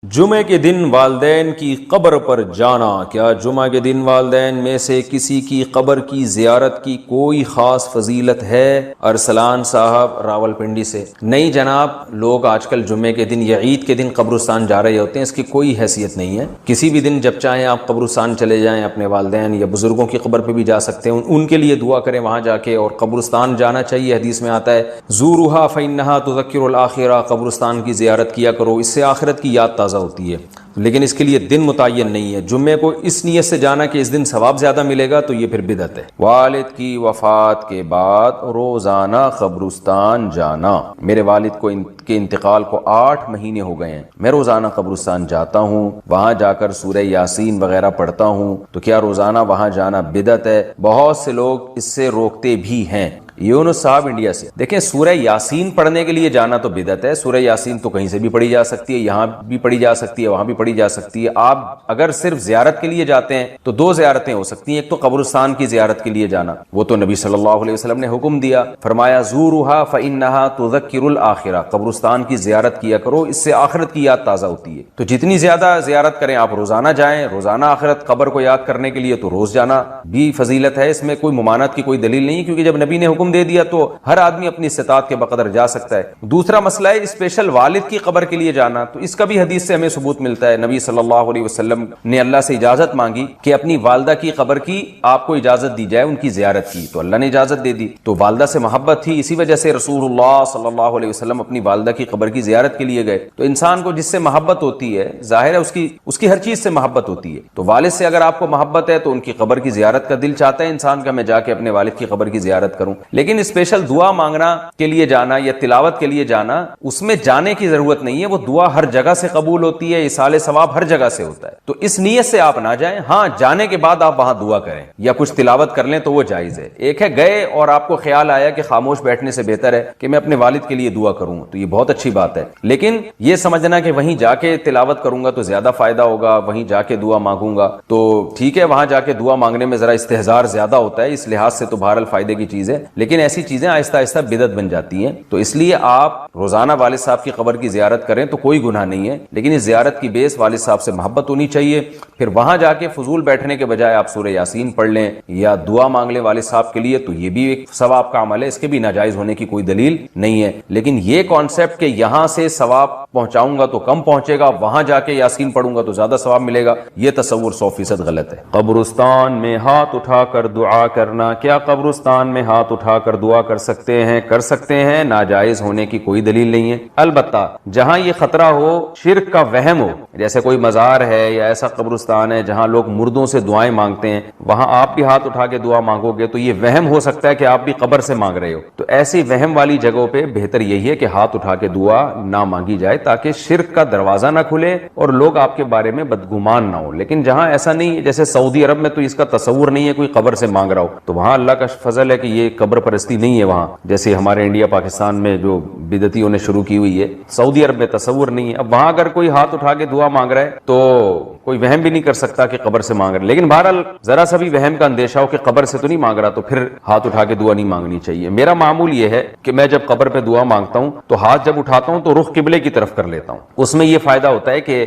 جمعے کے دن والدین کی قبر پر جانا، کیا جمعہ کے دن والدین میں سے کسی کی قبر کی زیارت کی کوئی خاص فضیلت ہے؟ ارسلان صاحب راولپنڈی سے۔ نہیں جناب، لوگ آج کل جمعے کے دن یا عید کے دن قبرستان جا رہے ہوتے ہیں، اس کی کوئی حیثیت نہیں ہے۔ کسی بھی دن جب چاہیں آپ قبرستان چلے جائیں، اپنے والدین یا بزرگوں کی قبر پہ بھی جا سکتے ہیں، ان کے لیے دعا کریں وہاں جا کے، اور قبرستان جانا چاہیے۔ حدیث میں آتا ہے زورھا فانھا تذکر الاخرہ، قبرستان کی زیارت کیا کرو، اس سے آخرت کی یاد تازہ ہوتی ہے، لیکن اس کے لیے دن متعین نہیں ہے۔ جمعے کو اس نیت سے جانا کہ اس دن ثواب زیادہ ملے گا تو یہ پھر بدعت ہے۔ والد کی وفات کے بعد روزانہ قبرستان جانا، میرے والد کو کے انتقال کو 8 مہینے ہو گئے ہیں، میں روزانہ قبرستان جاتا ہوں، وہاں جا کر سورہ یاسین وغیرہ پڑھتا ہوں، تو کیا روزانہ وہاں جانا بدعت ہے؟ بہت سے لوگ اس سے روکتے بھی ہیں۔ یونس صاحب انڈیا سے، دیکھیں سورہ یاسین پڑھنے کے لیے جانا تو بدعت ہے۔ سورہ یاسین تو کہیں سے بھی پڑھی جا سکتی ہے، یہاں بھی پڑھی جا سکتی ہے، وہاں بھی پڑھی جا سکتی ہے۔ آپ اگر صرف زیارت کے لیے جاتے ہیں تو 2 زیارتیں ہو سکتی ہیں، ایک تو قبرستان کی زیارت کے لیے جانا، وہ تو نبی صلی اللہ علیہ وسلم نے حکم دیا، فرمایا زورھا فانھا تذکر الاخرہ، قبرستان کی زیارت کیا کرو، اس سے آخرت کی یاد تازہ ہوتی ہے۔ تو جتنی زیادہ زیارت کریں آپ، روزانہ جائیں، روزانہ آخرت قبر کو یاد کرنے کے لیے تو روز جانا بھی فضیلت ہے، اس میں کوئی ممانعت کی کوئی دلیل نہیں، کیونکہ جب نبی نے حکم دے دیا تو ہر آدمی اپنی استطاعت کے بقدر جا سکتا ہے۔ دوسرا مسئلہ ہے اسپیشل والد کی قبر کے لیے جانا، تو اس کا بھی حدیث سے ہمیں ثبوت ملتا ہے۔ نبی صلی اللہ علیہ وسلم نے اللہ سے اجازت مانگی کہ اپنی والدہ کی قبر کی آپ کو اجازت دی جائے، ان کی زیارت کی، تو اللہ نے اجازت دے دی۔ تو والدہ سے محبت تھی، اسی وجہ سے رسول اللہ صلی اللہ علیہ وسلم اپنی والدہ کی قبر کی زیارت کے لیے گئے۔ تو انسان کو جس سے محبت ہوتی ہے، ظاہر ہے اس کی ہر چیز سے محبت ہوتی ہے، تو والد سے اگر آپ کو محبت ہے تو ان کی قبر کی زیارت کا دل چاہتا ہے انسان کا، میں جا کے اپنے والد کی قبر کی زیارت کروں۔ لیکن اسپیشل دعا مانگنا کے لیے جانا یا تلاوت کے لیے جانا، اس میں جانے کی ضرورت نہیں ہے، وہ دعا ہر جگہ سے قبول ہوتی ہے، ایصال ثواب ہر جگہ سے ہوتا ہے، تو اس نیت سے آپ نہ جائیں۔ ہاں، جانے کے بعد آپ وہاں دعا کریں یا کچھ تلاوت کر لیں تو وہ جائز ہے۔ ایک ہے گئے اور آپ کو خیال آیا کہ خاموش بیٹھنے سے بہتر ہے کہ میں اپنے والد کے لیے دعا کروں، تو یہ بہت اچھی بات ہے، لیکن یہ سمجھنا کہ وہیں جا کے تلاوت کروں گا تو زیادہ فائدہ ہوگا، وہیں جا کے دعا مانگوں گا تو ٹھیک ہے، وہاں جا کے دعا مانگنے میں ذرا استحضار زیادہ ہوتا ہے، اس لحاظ سے تو بہرحال فائدے کی چیز ہے، لیکن ایسی چیزیں آہستہ آہستہ بدعت بن جاتی ہیں۔ تو اس لیے آپ روزانہ والد صاحب کی قبر کی زیارت کریں تو کوئی گناہ نہیں ہے، لیکن اس زیارت کی بیس والد صاحب سے محبت ہونی چاہیے۔ پھر وہاں جا کے فضول بیٹھنے کے بجائے آپ سورہ یاسین پڑھ لیں یا دعا مانگ لیں والد صاحب کے لیے، تو یہ بھی ایک ثواب کا عمل ہے، اس کے بھی ناجائز ہونے کی کوئی دلیل نہیں ہے۔ لیکن یہ کانسیپٹ کہ یہاں سے ثواب پہنچاؤں گا تو کم پہنچے گا، وہاں جا کے یاسین پڑھوں گا تو زیادہ ثواب ملے گا، یہ تصور 100% غلط ہے۔ قبرستان میں ہاتھ اٹھا کر دعا کرنا، کیا قبرستان میں ہاتھ اٹھا کر دعا کر سکتے ہیں؟ کر سکتے ہیں، ناجائز ہونے کی کوئی دلیل نہیں ہے۔ البتہ جہاں یہ خطرہ ہو، شرک کا وہم ہو، جیسے کوئی مزار ہے یا ایسا قبرستان ہے جہاں لوگ مردوں سے دعائیں مانگتے ہیں، وہاں آپ بھی ہاتھ اٹھا کے دعا مانگو گے تو یہ وہم ہو سکتا ہے کہ آپ بھی قبر سے مانگ رہے ہو، تو ایسی وہم والی جگہوں پہ بہتر یہی ہے کہ ہاتھ اٹھا کے دعا نہ مانگی جائے، تاکہ شرک کا دروازہ نہ کھلے اور لوگ آپ کے بارے میں بدگمان نہ ہو۔ لیکن جہاں ایسا نہیں، جیسے سعودی عرب میں تو اس کا تصور نہیں ہے کوئی قبر سے مانگ رہا ہو، تو وہاں اللہ کا فضل ہے کہ یہ قبر پرستی نہیں ہے وہاں، جیسے ہمارے انڈیا پاکستان میں جو بدعتیوں نے شروع کی ہوئی ہے، سعودی عرب میں تصور نہیں ہے۔ اب وہاں اگر کوئی ہاتھ اٹھا کے دعا مانگ رہا ہے تو کوئی وہم بھی نہیں کر سکتا کہ قبر سے مانگ رہا ہے، لیکن بہرحال ذرا سا بھی وہم کا اندیشہ ہو کہ قبر سے تو نہیں مانگ رہا تو پھر ہاتھ اٹھا کے دعا نہیں مانگنی چاہیے۔ میرا معمول یہ ہے کہ میں جب قبر پہ دعا مانگتا ہوں تو ہاتھ جب اٹھاتا ہوں تو رخ قبلے کی طرف کر لیتا ہوں، اس میں یہ فائدہ ہوتا ہے کہ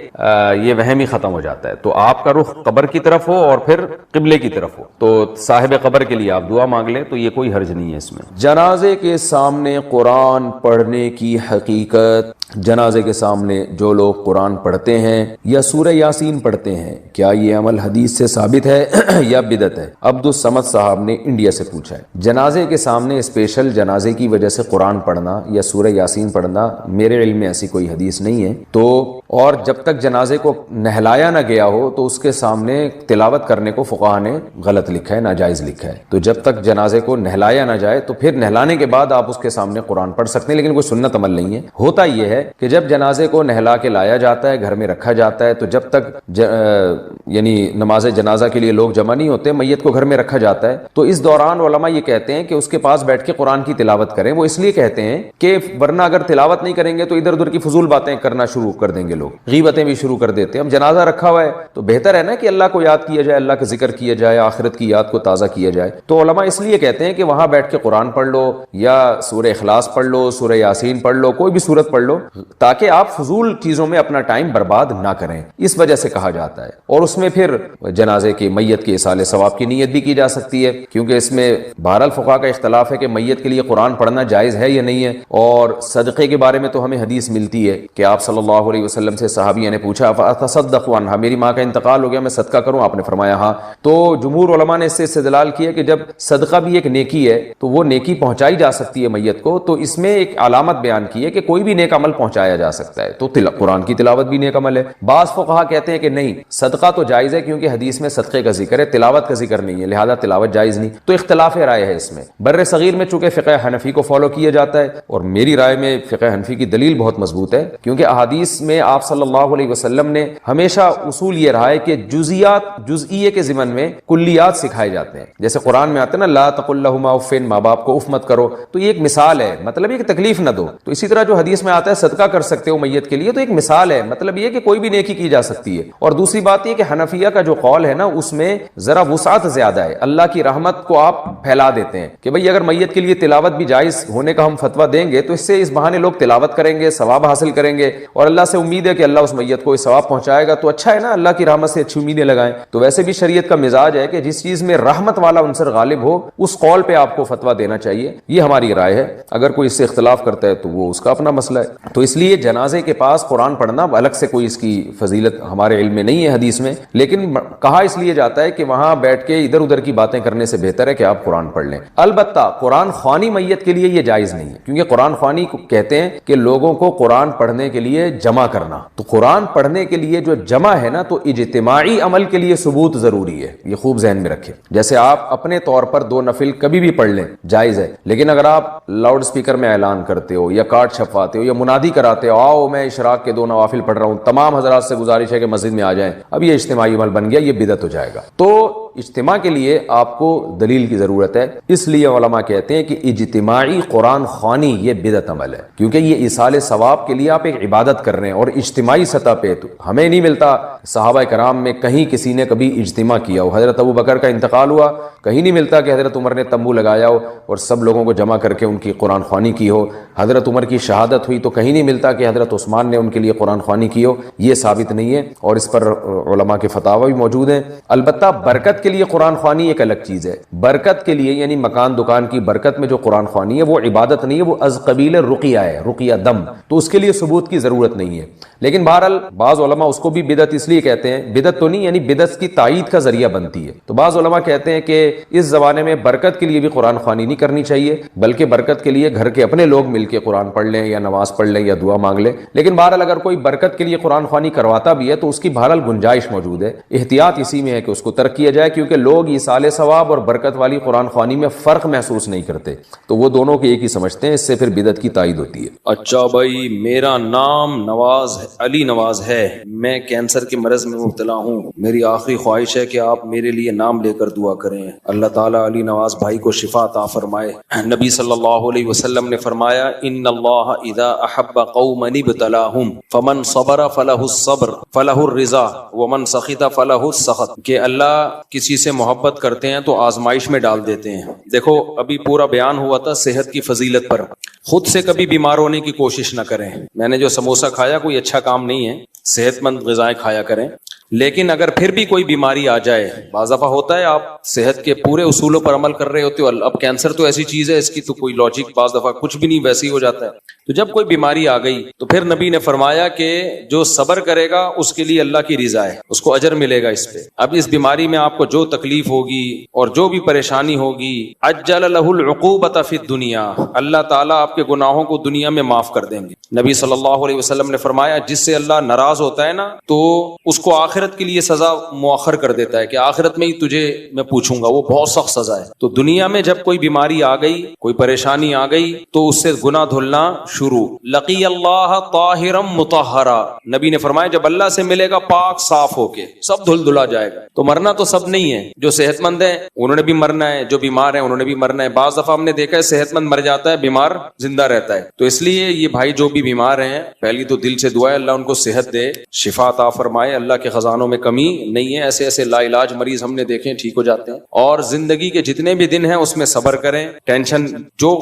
یہ وہم ہی ختم ہو جاتا ہے، تو آپ کا رخ قبر کی طرف ہو اور پھر قبلے کی طرف ہو، تو صاحب قبر کے لیے آپ دعا مانگ لیں تو یہ کوئی حرج نہیں ہے اس میں۔ جنازے کے سامنے قرآن پڑھنے کی حقیقت، جنازے کے سامنے جو لوگ قرآن پڑھتے ہیں یا سورہ یاسین پڑھتے ہیں، کیا یہ عمل حدیث سے ثابت ہے یا بدعت ہے؟ عبدالصمد صاحب نے انڈیا سے پوچھا ہے۔ جنازے کے سامنے اسپیشل جنازے کی وجہ سے قرآن پڑھنا یا سورہ یاسین پڑھنا میرے علم میں ایسی کوئی حدیث نہیں ہے، تو اور جب تک جنازے کو نہلایا نہ گیا ہو تو اس کے سامنے تلاوت کرنے کو فقہا نے غلط لکھا ہے، ناجائز لکھا ہے، تو جب تک جنازے کو نہلایا نہ جائے تو پھر نہلانے کے بعد آپ اس کے سامنے قرآن پڑھ سکتے ہیں، لیکن کوئی سنت عمل نہیں ہے۔ ہوتا یہ ہے کہ جب جنازے کو نہلا کے لایا جاتا ہے، گھر میں رکھا جاتا ہے، تو جب تک یعنی نماز جنازہ کے لیے لوگ جمع نہیں ہوتے، میت کو گھر میں رکھا جاتا ہے، تو اس دوران علماء یہ کہتے ہیں کہ اس کے پاس بیٹھ کے قرآن کی تلاوت کریں۔ وہ اس لیے کہتے ہیں کہ ورنہ اگر تلاوت نہیں کریں گے تو ادھر ادھر کی فضول باتیں کرنا شروع کر دیں گے، لوگ غیبتیں بھی شروع کر دیتے ہیں۔ اب جنازہ رکھا ہوا ہے تو بہتر ہے نا کہ اللہ کو یاد کیا جائے، اللہ کا ذکر کیا جائے، آخرت کی یاد کو تازہ کیا جائے۔ تو علماء اس لیے کہتے ہیں کہ وہاں بیٹھ کے قرآن پڑھ لو، یا سورہ اخلاص پڑھ لو، سورہ یاسین پڑھ لو، کوئی بھی سورت پڑھ لو، تاکہ آپ فضول چیزوں میں اپنا ٹائم برباد نہ کریں، اس وجہ سے کہا جاتا ہے۔ اور اس میں پھر جنازے کی میت کے ایصال ثواب کی نیت بھی کی جا سکتی ہے، کیونکہ اس میں بہرحال فقہاء کا اختلاف ہے کہ میت کے لیے قرآن پڑھنا جائز ہے یا نہیں ہے۔ اور صدقے کے بارے میں تو ہمیں حدیث ملتی ہے کہ آپ صلی اللہ علیہ وسلم سے صحابیہ نے پوچھا فاتصدق عنہا، میری ماں کا انتقال ہو گیا، میں صدقہ کروں؟ آپ نے فرمایا ہاں۔ تو جمہور علماء نے اس سے استدلال کیا کہ جب صدقہ بھی ایک نیکی ہے تو وہ نیکی پہنچائی جا سکتی ہے میت کو، تو اس میں ایک علامت بیان کی ہے کہ کوئی بھی نیک عمل پہنچایا جا سکتا ہے، تو قرآن کی تلاوت بھی نیک عمل ہے۔ بعض فقہا کہتے ہیں کہ نہیں، صدقہ تو جائز ہے کیونکہ حدیث میں صدقے کا ذکر ہے، تلاوت کا ذکر نہیں ہے، لہذا تلاوت جائز نہیں۔ تو اختلاف رائے ہے اس میں۔ بر صغیر میں چونکہ فقہ حنفی کو فالو کیا جاتا ہے، اور میری رائے میں فقہ حنفی کی دلیل بہت مضبوط ہے، کیونکہ احادیث میں آپ صلی اللہ علیہ وسلم نے ہمیشہ اصول یہ رہا ہے کہ جزئیے کے ضمن میں کلیات سکھائے جاتے ہیں۔ جیسے قرآن میں آتا ہے نا لا تقل لہما اف، ماں باپ کو اف مت کرو، تو یہ ایک مثال ہے، مطلب یہ کہ تکلیف نہ دو۔ تو اسی طرح جو حدیث میں آتا ہے صدقہ کر سکتے ہو میت کے لیے، تو ایک مثال ہے، مطلب یہ کہ کوئی بھی نیکی کی جا سکتی ہے۔ اور دوسری بات یہ کہ حنفیہ کا جو قول ہے نا اس میں ذرا وسعت زیادہ ہے، اللہ کی رحمت کو آپ پھیلا دیتے ہیں کہ بھئی اگر میت کے لیے تلاوت بھی جائز ہونے کا ہم فتویٰ دیں گے تو اس سے اس بہانے لوگ تلاوت کریں گے، ثواب حاصل کریں گے، اور اللہ سے امید ہے کہ اللہ اس میت کو ثواب پہنچائے گا، تو اچھا ہے نا، اللہ کی رحمت سے اچھی امیدیں لگائیں۔ تو ویسے بھی شریعت کا مزاج ہے کہ جس چیز میں رحمت والا عنصر غالب ہو اس قول پہ آپ کو فتویٰ دینا چاہیے، یہ ہماری رائے ہے۔ اگر کوئی اس سے اختلاف کرتا ہے تو وہ اس کا اپنا مسئلہ ہے۔ تو اس لیے جنازے کے پاس قرآن پڑھنا الگ سے کوئی اس کی فضیلت ہمارے علم میں نہیں ہے حدیث میں، لیکن کہا اس لیے جاتا ہے کہ وہاں بیٹھ کے ادھر ادھر کی باتیں کرنے سے بہتر ہے کہ آپ قرآن پڑھ لیں۔ البتہ قرآن خوانی میت کے لیے یہ جائز نہیں ہے، کیونکہ قرآن خوانی کو کہتے ہیں کہ لوگوں کو قرآن پڑھنے کے لیے جمع کرنا۔ تو قرآن پڑھنے کے لیے جو جمع ہے نا، تو اجتماعی عمل کے لیے ثبوت ضروری ہے، یہ خوب ذہن میں رکھیں۔ جیسے آپ اپنے طور پر 2 نفل کبھی بھی پڑھ لیں، جائز ہے، لیکن اگر آپ لاؤڈ سپیکر میں اعلان کرتے ہو یا کارڈ چھپواتے ہو یا منادی کراتے ہو آؤ میں اشراق کے 2 نوافل پڑھ رہا ہوں، تمام حضرات سے گزارش ہے کہ مسجد میں آ جائیں، اب یہ اجتماعی عمل بن گیا، یہ بدعت ہو جائے گا۔ تو اجتماع کے لیے آپ کو دلیل کی ضرورت ہے، اس لیے علماء کہتے ہیں کہ اجتماعی قرآن خوانی یہ بدعت عمل ہے، کیونکہ یہ ایصال ثواب کے لیے آپ ایک عبادت کر رہے ہیں، اور اجتماعی سطح پہ تو ہمیں نہیں ملتا صحابہ کرام میں کہیں کسی نے کبھی اجتماع کیا ہو۔ حضرت ابو بکر کا انتقال ہوا، کہیں نہیں ملتا کہ حضرت عمر نے تمبو لگایا ہو اور سب لوگوں کو جمع کر کے ان کی قرآن خوانی کی ہو۔ حضرت عمر کی شہادت ہوئی تو کہیں نہیں ملتا کہ حضرت عثمان نے ان کے لیے قرآن خوانی کی ہو، یہ ثابت نہیں ہے، اور اس پر علماء کے فتاوی بھی موجود ہیں۔ البتہ برکت کے لیے قرآن خوانی ایک الگ چیز ہے، برکت کے لیے یعنی مکان دکان کی برکت میں جو قرآن خوانی ہے وہ عبادت نہیں ہے، وہ از قبیل رقیہ ہے، رقیہ دم، تو اس کے لیے ثبوت کی ضرورت نہیں ہے۔ لیکن بہرحال بعض علماء اس کو بھی بدعت اس لیے کہتے ہیں، بدعت تو نہیں یعنی بدعت کی تائید کا ذریعہ بنتی ہے۔ تو بعض علماء کہتے ہیں کہ اس زمانے میں برکت کے لیے بھی قرآن خوانی نہیں کرنی چاہیے، بلکہ برکت کے لیے گھر کے اپنے لوگ مل کے قرآن پڑھ لیں یا نماز پڑھ لیں یا دعا مانگ لیں۔ لیکن بہرحال اگر کوئی برکت کے لیے قرآن خوانی کرواتا بھی ہے تو اس کی بہرحال گنجائش موجود ہے، احتیاط اسی میں ہے کہ اس کو ترک کیا جائے، کیونکہ لوگ ایصال ثواب اور برکت والی قرآن خوانی میں فرق محسوس نہیں کرتے، تو وہ دونوں کے ایک ہی سمجھتے ہیں، اس سے پھر بدعت کی تائید ہوتی ہے۔ اچھا بھائی، میرا نام نواز علی نواز ہے، میں کینسر کے مرض میں مبتلا ہوں، میری آخری خواہش ہے کہ آپ میرے لیے نام لے کر دعا کریں، اللہ تعالیٰ علی نواز بھائی کو شفا عطا فرمائے۔ نبی صلی اللہ علیہ وسلم نے فرمایا ان اللہ اذا احب قوما ابتلاهم فمن صبر فلہ الصبر فلہ الرضا ومن سخط فلہ السخط، کہ اللہ کسی سے محبت کرتے ہیں تو آزمائش میں ڈال دیتے ہیں۔ دیکھو ابھی پورا بیان ہوا تھا صحت کی فضیلت پر، خود سے کبھی بیمار ہونے کی کوشش نہ کریں۔ میں نے جو سموسہ کھایا کوئی اچھا کام نہیں ہے، صحت مند غذائیں کھایا کریں، لیکن اگر پھر بھی کوئی بیماری آ جائے، بعض دفعہ ہوتا ہے آپ صحت کے پورے اصولوں پر عمل کر رہے ہوتے ہو، اب کینسر تو ایسی چیز ہے اس کی تو کوئی لاجک بعض دفعہ کچھ بھی نہیں، ویسے ہی ہو جاتا ہے۔ تو جب کوئی بیماری آ گئی تو پھر نبی نے فرمایا کہ جو صبر کرے گا اس کے لیے اللہ کی رضا ہے، اس کو اجر ملے گا اس پہ۔ اب اس بیماری میں آپ کو جو تکلیف ہوگی اور جو بھی پریشانی ہوگی، عجل لہ العقوبۃ فی الدنیا، اللہ تعالیٰ آپ کے گناہوں کو دنیا میں معاف کر دیں گے۔ نبی صلی اللہ علیہ وسلم نے فرمایا جس سے اللہ ناراض ہوتا ہے نا تو اس کو آخر آخرت کے لیے سزا مؤخر کر دیتا ہے کہ آخرت میں ہی تجھے میں پوچھوں گا، وہ بہت سخت سزا ہے. تو دنیا میں جب کوئی بیماری آ گئی، کوئی پریشانی آ گئی، تو اس سے گناہ دھلنا شروع. لقی اللہ طاہرا مطہرا، نبی نے فرمایا جب اللہ سے ملے گا پاک صاف ہو کے، سب دھل دھلا جائے گا. تو مرنا تو سب نہیں ہے، جو صحت مند ہیں انہوں نے بھی مرنا ہے، جو بیمار ہیں انہوں نے بھی مرنا ہے. بعض دفعہ ہم نے دیکھا ہے صحت مند مر جاتا ہے، بیمار زندہ رہتا ہے. تو اس لیے یہ بھائی جو بھی بیمار ہیں، پہلی تو دل سے دعا ہے اللہ ان کو صحت دے، شفا عطا فرمائے. اللہ کے خزانوں میں کمی نہیں ہے، ایسے ایسے لا علاج مریض ہم نے دیکھے ٹھیک ہو جاتے ہیں. اور زندگی کے جتنے بھی دن ہیں اس میں صبر کریں. ٹینشن جو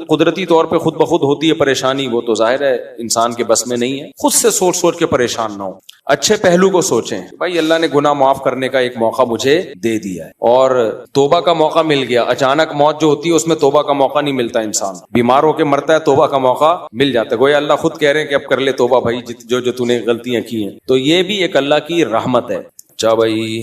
قدرتی طور پہ خود بخود ہوتی ہے پریشانی، وہ تو ظاہر ہے انسان کے بس میں نہیں ہے. خود سے سوچ سوچ کے پریشان نہ ہو، اچھے پہلو کو سوچیں. بھائی اللہ نے گناہ معاف کرنے کا ایک موقع مجھے دے دیا ہے، اور توبہ کا موقع مل گیا. اچانک موت جو ہوتی ہے اس میں توبہ کا موقع نہیں ملتا. انسان بیمار ہو کے مرتا ہے، توبہ کا موقع مل جاتا ہے. گویا اللہ خود کہہ رہے ہیں کہ اب کر لے توبہ بھائی، جو تو نے غلطیاں کی ہیں. تو یہ بھی ایک اللہ کی رحمت ہے. چا بھائی،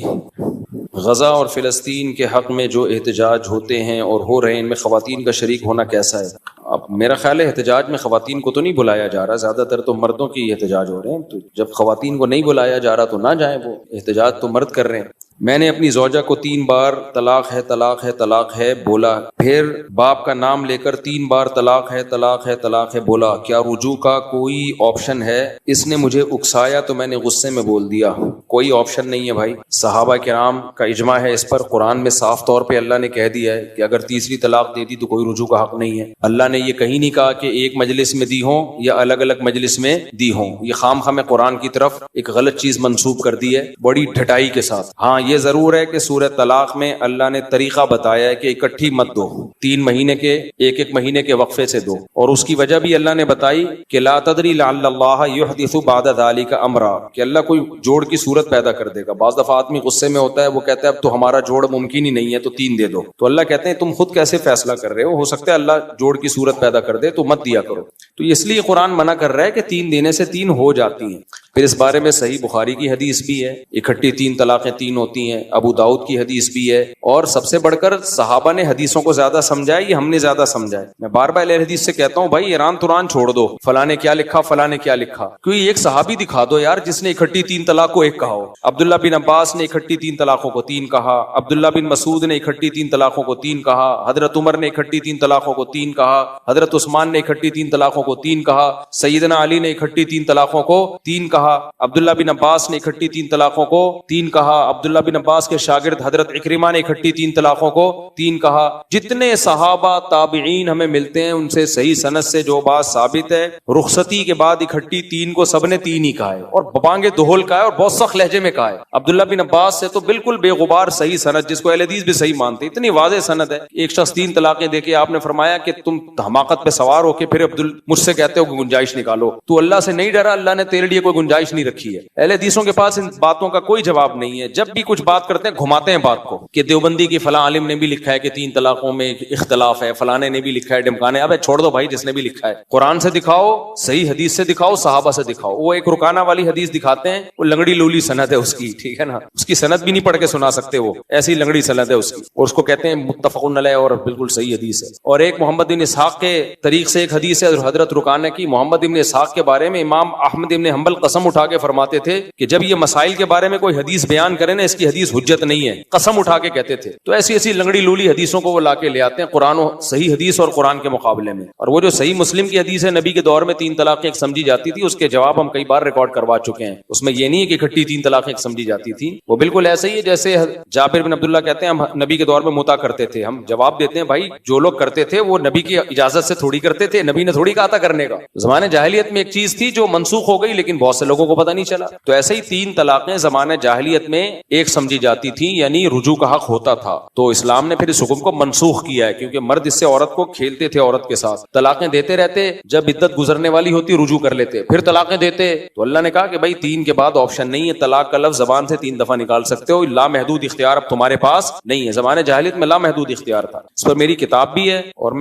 غزہ اور فلسطین کے حق میں جو احتجاج ہوتے ہیں اور ہو رہے ہیں، ان میں خواتین کا شریک ہونا کیسا ہے؟ اب میرا خیال ہے احتجاج میں خواتین کو تو نہیں بلایا جا رہا، زیادہ تر تو مردوں کی احتجاج ہو رہے ہیں. تو جب خواتین کو نہیں بلایا جا رہا تو نہ جائیں، وہ احتجاج تو مرد کر رہے ہیں. میں نے اپنی زوجہ کو 3 بار طلاق ہے طلاق ہے طلاق ہے بولا، پھر باپ کا نام لے کر 3 بار طلاق ہے طلاق ہے طلاق ہے بولا، کیا رجوع کا کوئی آپشن ہے؟ اس نے مجھے اکسایا تو میں نے غصے میں بول دیا. کوئی آپشن نہیں ہے بھائی، صحابہ کرام کا اجماع ہے اس پر. قرآن میں صاف طور پہ اللہ نے کہہ دیا ہے کہ اگر تیسری طلاق دے دی تو کوئی رجوع کا حق نہیں ہے. اللہ نے یہ کہیں نہیں کہا کہ ایک مجلس میں دی ہوں یا الگ الگ مجلس میں دی ہوں. یہ خام خواہ میں قرآن کی طرف ایک غلط چیز منسوب کر دی ہے بڑی ڈھٹائی کے ساتھ. ہاں یہ ضرور ہے کہ سورہ طلاق میں اللہ نے طریقہ بتایا ہے کہ اکٹھی مت دو، 3 مہینے کے ایک مہینے کے وقفے سے دو. اور اس کی وجہ بھی اللہ نے بتائی کہ لا تدری لعل اللہ یحدث بعد ذلک امرا، کہ اللہ کوئی جوڑ کی صورت پیدا کر دے گا. بعض دفعہ آدمی غصے میں ہوتا ہے، وہ کہتا ہے اب تو ہمارا جوڑ ممکن ہی نہیں ہے تو 3 دے دو. تو اللہ کہتے ہیں تم خود کیسے فیصلہ کر رہے ہو سکتا ہے اللہ جوڑ کی صورت پیدا کر دے تو مت دیا کرو. تو اس لیے قرآن منع کر رہا ہے کہ 3 دینے سے 3 ہو جاتی ہیں. پھر اس بارے میں صحیح بخاری کی حدیث بھی ہے، اکٹھی 3 طلاقیں 3 ہوتی ہیں. ابو داؤد کی حدیث بھی ہے. اور سب سے بڑھ کر صحابہ نے حدیثوں کو زیادہ سمجھا ہے، یہ ہم نے زیادہ سمجھا ہے. میں بار بار اہل حدیث سے کہتا ہوں بھائی ایران تران چھوڑ دو، فلاں نے کیا لکھا فلاں نے کیا لکھا. کوئی ایک صحابی دکھا دو یار جس نے اکٹھی 3 طلاق کو 1 کہا ہو. عبداللہ بن عباس نے اکٹھی 3 طلاقوں کو 3 کہا، عبداللہ بن مسعود نے اکٹھی 3 طلاقوں کو 3 کہا، حضرت عمر نے اکٹھی 3 طلاقوں کو 3 کہا، حضرت عثمان نے اکٹھی 3 طلاقوں کو 3 کہا، سیدنا علی نے اکٹھی 3 طلاقوں کو 3 کہا، عبداللہ بن عباس نے اکٹھی 3 طلاقوں کو 3 کہا، عبداللہ بن عباس کے شاگرد حضرت اکرمہ نے اکٹھی 3 طلاقوں کو 3 کہا. جتنے صحابہ تابعین ہمیں ملتے ہیں ان سے صحیح سند سے جو بات ثابت ہے، رخصتی کے بعد اکٹھی 3 کو سب نے 3 ہی کہا ہے، اور ببانگ دہل کہا ہے، اور بہت سخت لہجے میں کہا ہے. عبداللہ بن عباس سے تو بالکل بے غبار صحیح سند، جس کو اہل حدیث بھی صحیح مانتے، اتنی واضح سند ہے. ایک شخص 3 طلاقیں دے کے آپ نے فرمایا کہ تم حماقت پہ سوار ہو کے پھر مجھ سے کہتے ہو کہ گنجائش نکالو. تو اللہ سے نہیں ڈرا، اللہ نے تیرے لیے کوئی گنجائش نہیں رکھی ہے. اہل حدیثوں کے پاس ان باتوں کا کوئی جواب نہیں ہے. جب بھی کچھ بات کرتے ہیں گھماتے ہیں بات کو کہ دیوبندی کی فلاں عالم نے بھی لکھا ہے کہ 3 طلاقوں میں اختلاف ہے، فلانے نے بھی لکھا ہے، ڈمکانے. ابے چھوڑ دو بھائی، جس نے بھی لکھا ہے قرآن سے دکھاؤ، صحیح حدیث سے دکھاؤ، صحابہ سے دکھاؤ. وہ ایک رکانہ والی حدیث دکھاتے ہیں، وہ لنگڑی لولی سند ہے اس کی، ٹھیک ہے نا، اس کی سند بھی نہیں پڑھ کے سنا سکتے، وہ ایسی لنگڑی سند ہے اس کی، اور اس کو کہتے ہیں متفق علیہ اور بالکل صحیح حدیث ہے. اور ایک محمد بن اسحاق کے طریق سے ایک حدیث ہے حضرت رکانہ کی. محمد بن اسحاق کے بارے میں امام احمد بن حنبل قسم اٹھا کے فرماتے تھے کہ جب یہ مسائل کے بارے میں کوئی حدیث بیان کرے نا، اس کی حدیث حجت نہیں ہے، قسم اٹھا کے کہتے تھے. تو ایسی ایسی لنگڑی لولی حدیثوں کو وہ لا کے لے آتے ہیں قرآن و صحیح حدیث اور قرآن کے مقابلے میں. اور وہ جو صحیح مسلم کی حدیث ہے، نبی کے دور میں 3 طلاقیں ایک سمجھی جاتی تھی، اس کے جواب ہم کئی بار ریکارڈ کروا چکے ہیں. اس میں یہ نہیں ہے کہ اکٹھی 3 طلاقیں ایک سمجھی جاتی تھی، وہ بالکل ایسا ہی ہے جیسے جابر بن عبداللہ کہتے ہیں ہم نبی کے دور میں متا کرتے تھے. ہم جواب دیتے ہیں بھائی جو لوگ کرتے تھے وہ نبی کی اجازت سے تھوڑی کرتے تھے، نبی نے تھوڑی کہا تھا کرنے کا. زمانے جاہلیت میں ایک چیز تھی جو منسوخ ہو گئی، لیکن بہت سے لوگوں کو پتہ نہیں چلا. تو ایسے ہی 3 طلاقیں زمانے جاہلیت میں ایک سمجھی جاتی تھی، یعنی رجوع کا حق ہوتا تھا. تو اسلام نے پھر اس حکم کو منسوخ کیا ہے، کیونکہ مرد اس سے عورت کو کھیلتے تھے، عورت کے ساتھ طلاقیں دیتے رہتے، جب عدت گزرنے والی ہوتی رجوع کر لیتے، پھر طلاقیں دیتے. تو اللہ نے کہا کہ بھائی 3 کے بعد آپشن نہیں ہے، طلاق کا لفظ زبان سے 3 دفعہ نکال سکتے ہو، لا محدود اختیار اب تمہارے پاس نہیں ہے. زمانے جاہلیت میں لا محدود اختیار تھا. اس پر میری کتاب بھی ہے، اور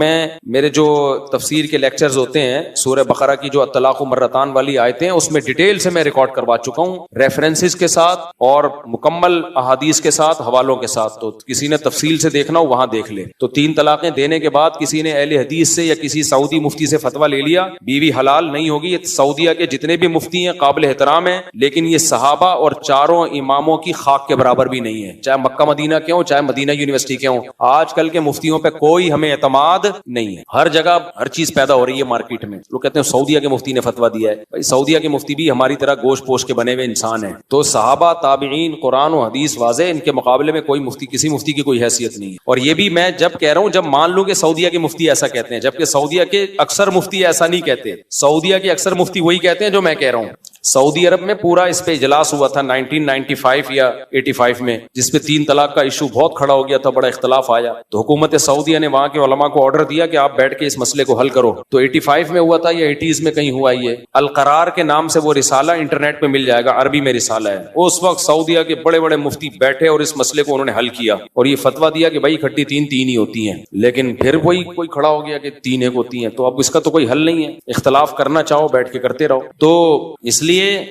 میرے جو تفسیر کے لیکچرز ہوتے ہیں سورہ بقرہ کی جو الطلاق مرتان والی آیتیں ہیں، اس میں ڈیٹیل سے میں ریکارڈ کروا چکا ہوں، ریفرنسز کے ساتھ اور مکمل احادیث کے ساتھ، حوالوں کے ساتھ. تو کسی نے تفصیل سے دیکھنا ہو وہاں دیکھ لے. تو 3 طلاقیں دینے کے بعد کسی نے اہل حدیث سے یا کسی سعودی مفتی سے فتویٰ لے لیا، بیوی حلال نہیں ہوگی. سعودیہ کے جتنے بھی مفتی ہیں قابل احترام ہیں، لیکن یہ صحابہ اور چاروں اماموں کی خاک کے برابر بھی نہیں ہے، چاہے مکہ مدینہ کے ہوں، چاہے مدینہ یونیورسٹی کے ہوں. آج کل کے مفتیوں پہ کوئی ہمیں اعتماد نہیں ہے. ہر جگہ ہر چیز پیدا ہو رہی ہے مارکیٹ میں. لوگ کہتے ہیں سعودیہ کے مفتی نے فتویٰ دیا ہے. بھائی سعودیہ کے مفتی بھی ہماری طرح گوشت پوش کے بنے ہوئے انسان ہیں. تو صحابہ تابعین قرآن و حدیث واضح، ان کے مقابلے میں کوئی مفتی کسی مفتی کی کوئی حیثیت نہیں ہے. اور یہ بھی میں جب کہہ رہا ہوں جب مان لوں کہ سعودیہ کے مفتی ایسا کہتے ہیں، جبکہ سعودیہ کے اکثر مفتی ایسا نہیں کہتے. سعودیہ کے اکثر مفتی وہی کہتے ہیں جو میں کہہ رہا ہوں. سعودی عرب میں پورا اس پہ اجلاس ہوا تھا 1995 یا 85 میں، جس پہ 3 طلاق کا ایشو بہت کھڑا ہو گیا تھا، بڑا اختلاف آیا. تو حکومت سعودیہ نے وہاں کے علماء کو آرڈر دیا کہ آپ بیٹھ کے اس مسئلے کو حل کرو. تو 85 میں ہوا تھا یا 80s میں کہیں ہوا. یہ القرار کے نام سے وہ رسالہ انٹرنیٹ پہ مل جائے گا، عربی میں رسالہ ہے. اس وقت سعودیہ کے بڑے بڑے مفتی بیٹھے اور اس مسئلے کو انہوں نے حل کیا اور یہ فتویٰ دیا کہ بھائی کھٹی 3 ہی ہوتی ہیں. لیکن پھر وہی کوئی کھڑا ہو گیا کہ 3 ایک ہوتی ہیں. تو اب اس کا تو کوئی حل نہیں ہے. اختلاف کرنا چاہو بیٹھ کے کرتے رہو. تو اس لیے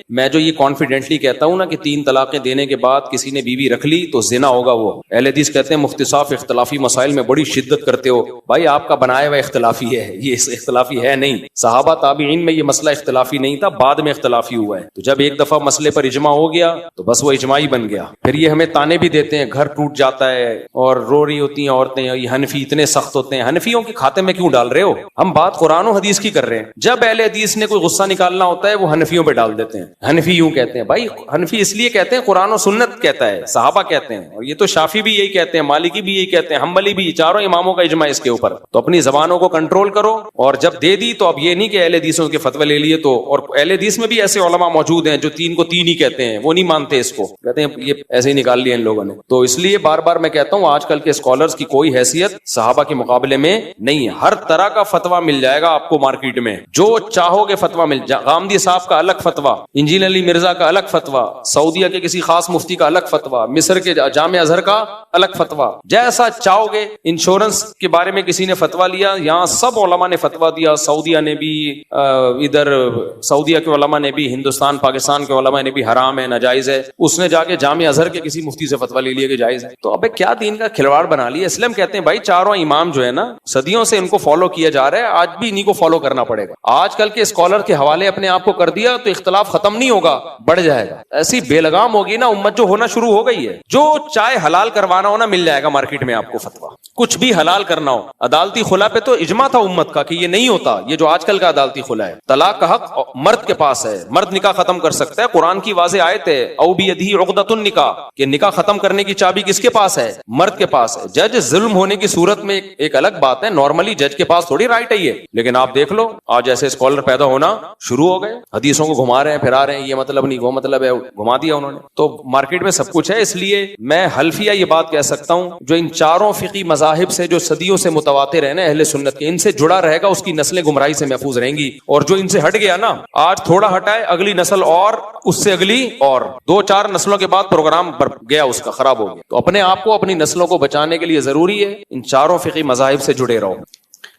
میں جو یہ کانفیڈنٹلی کہتا ہوں نا کہ 3 طلاقیں دینے کے بعد کسی نے بیوی رکھ لی تو زنا ہوگا. وہ اہل حدیث کہتے ہیں مفتی صاحب اختلافی مسائل میں بڑی شدت کرتے ہو. بھائی آپ کا بنایا ہوا اختلافی ہے، یہ اختلافی ہے نہیں. صحابہ تابعین میں یہ مسئلہ اختلافی نہیں تھا، بعد میں اختلافی ہوا ہے. تو جب ایک دفعہ مسئلے پر اجماع ہو گیا تو بس وہ اجماعی بن گیا. پھر یہ ہمیں تانے بھی دیتے ہیں، گھر ٹوٹ جاتا ہے اور رو رہی ہوتی ہیں عورتیں، یہ حنفی اتنے سخت ہوتے ہیں. حنفیوں کے کھاتے میں کیوں ڈال رہے ہو؟ ہم بات قرآن و حدیث کی کر رہے ہیں. جب اہل حدیث نے کوئی غصہ نکالنا ہوتا ہے وہ حنفیوں پہ ڈال دیتے ہیں. حنفی یوں کہتے ہیں. بھائی حنفی اس لیے کہتے ہیں قرآن و سنت کہتا ہے، صحابہ کہتے ہیں، اور یہ تو شافعی بھی یہی کہتے ہیں، مالکی بھی یہی کہتے ہیں، حنبلی بھی، چاروں اماموں کا اجماع اس کے اوپر. تو اپنی زبانوں کو کنٹرول کرو. اور جب دے دی تو اب یہ نہیں کہ اہل حدیثوں کے فتوے لے لیے تو. اور اہل حدیث میں بھی ایسے علماء موجود ہیں جو 3 کو 3 ہی کہتے ہیں، وہ نہیں مانتے اس کو، کہتے ہیں یہ ایسے ہی نکال لیا ان لوگوں نے. تو اس لیے بار بار میں کہتا ہوں آج کل کے اسکالرز کی کوئی حیثیت صحابہ کے مقابلے میں نہیں ہے. ہر طرح کا فتویٰ مل جائے گا آپ کو مارکیٹ میں، جو چاہو گے فتویٰ مل جائے. غامدی صاحب کا الگ فتویٰ، انجینئر علی مرزا کا الگ فتویٰ، سعودیہ کے کسی خاص مفتی کا الگ فتویٰ، مصر کے جامع ازہر کا الگ فتویٰ، جیسا چاہو گے. انشورنس کے بارے میں کسی نے فتویٰ لیا، یہاں سب علماء نے فتویٰ دیا. سعودیہ نے بھی، ادھر سعودیہ کے علماء نے بھی، ہندوستان پاکستان کے علماء نے بھی حرام ہے، ناجائز ہے. اس نے جا کے جامع ازہر کے کسی مفتی سے فتویٰ لے لیا کہ جائز ہے. تو ابے کیا دین کا کھلواڑ بنا لیا. اسلام کہتے ہیں بھائی چاروں امام جو ہے نا صدیوں سے ان کو فالو کیا جا رہا ہے، آج بھی انہیں کو فالو کرنا پڑے گا. آج کل کے اسکالر کے حوالے اپنے آپ کو کر دیا تو اختلاف ختم نہیں ہوگا، بڑھ جائے گا. ایسی بے لگام ہوگی نا امت جو ہونا شروع ہو گئی ہے. جو چاہے حلال کروانا ہو نا مل جائے گا مارکیٹ میں آپ کو فتویٰ. کچھ بھی حلال کرنا ہو. عدالتی خلا پہ تو اجماع تھا امت کا کہ یہ نہیں ہوتا، یہ جو آج کل کا عدالتی خلا ہے. طلاق کا حق مرد کے پاس ہے، مرد نکاح ختم کر سکتا ہے. قرآن کی واضح آیت ہے او بیدہ عقدۃ النکاح، کہ نکاح ختم کرنے کی چابی کس کے پاس ہے؟ مرد کے پاس ہے. جج ظلم ہونے کی صورت میں ایک الگ بات ہے، نارملی جج کے پاس تھوڑی رائٹ ہے یہ. لیکن آپ دیکھ لو آج ایسے اسکالر پیدا ہونا شروع ہو گئے، حدیثوں کو گھما رہے ہیں، پھرا رہے ہیں، یہ مطلب نہیں وہ مطلب ہے، گھما دیا انہوں نے. تو مارکیٹ میں سب کچھ ہے. اس لیے میں حلفیہ یہ بات کہہ سکتا ہوں جو ان چاروں فقہی مذاہب سے جو صدیوں سے متواتر ہیں نا اہل سنت کے، ان سے جڑا رہے گا اس کی نسلیں گمراہی سے محفوظ رہیں گی. اور جو ان سے ہٹ گیا نا، آج تھوڑا ہٹائے اگلی نسل اور اس سے اگلی اور 2-4 نسلوں کے بعد پروگرام گیا اس کا، خراب ہو گیا. تو اپنے آپ کو اپنی نسلوں کو بچانے کے لیے ضروری ہے ان چاروں فقہی مذاہب سے جڑے رہو.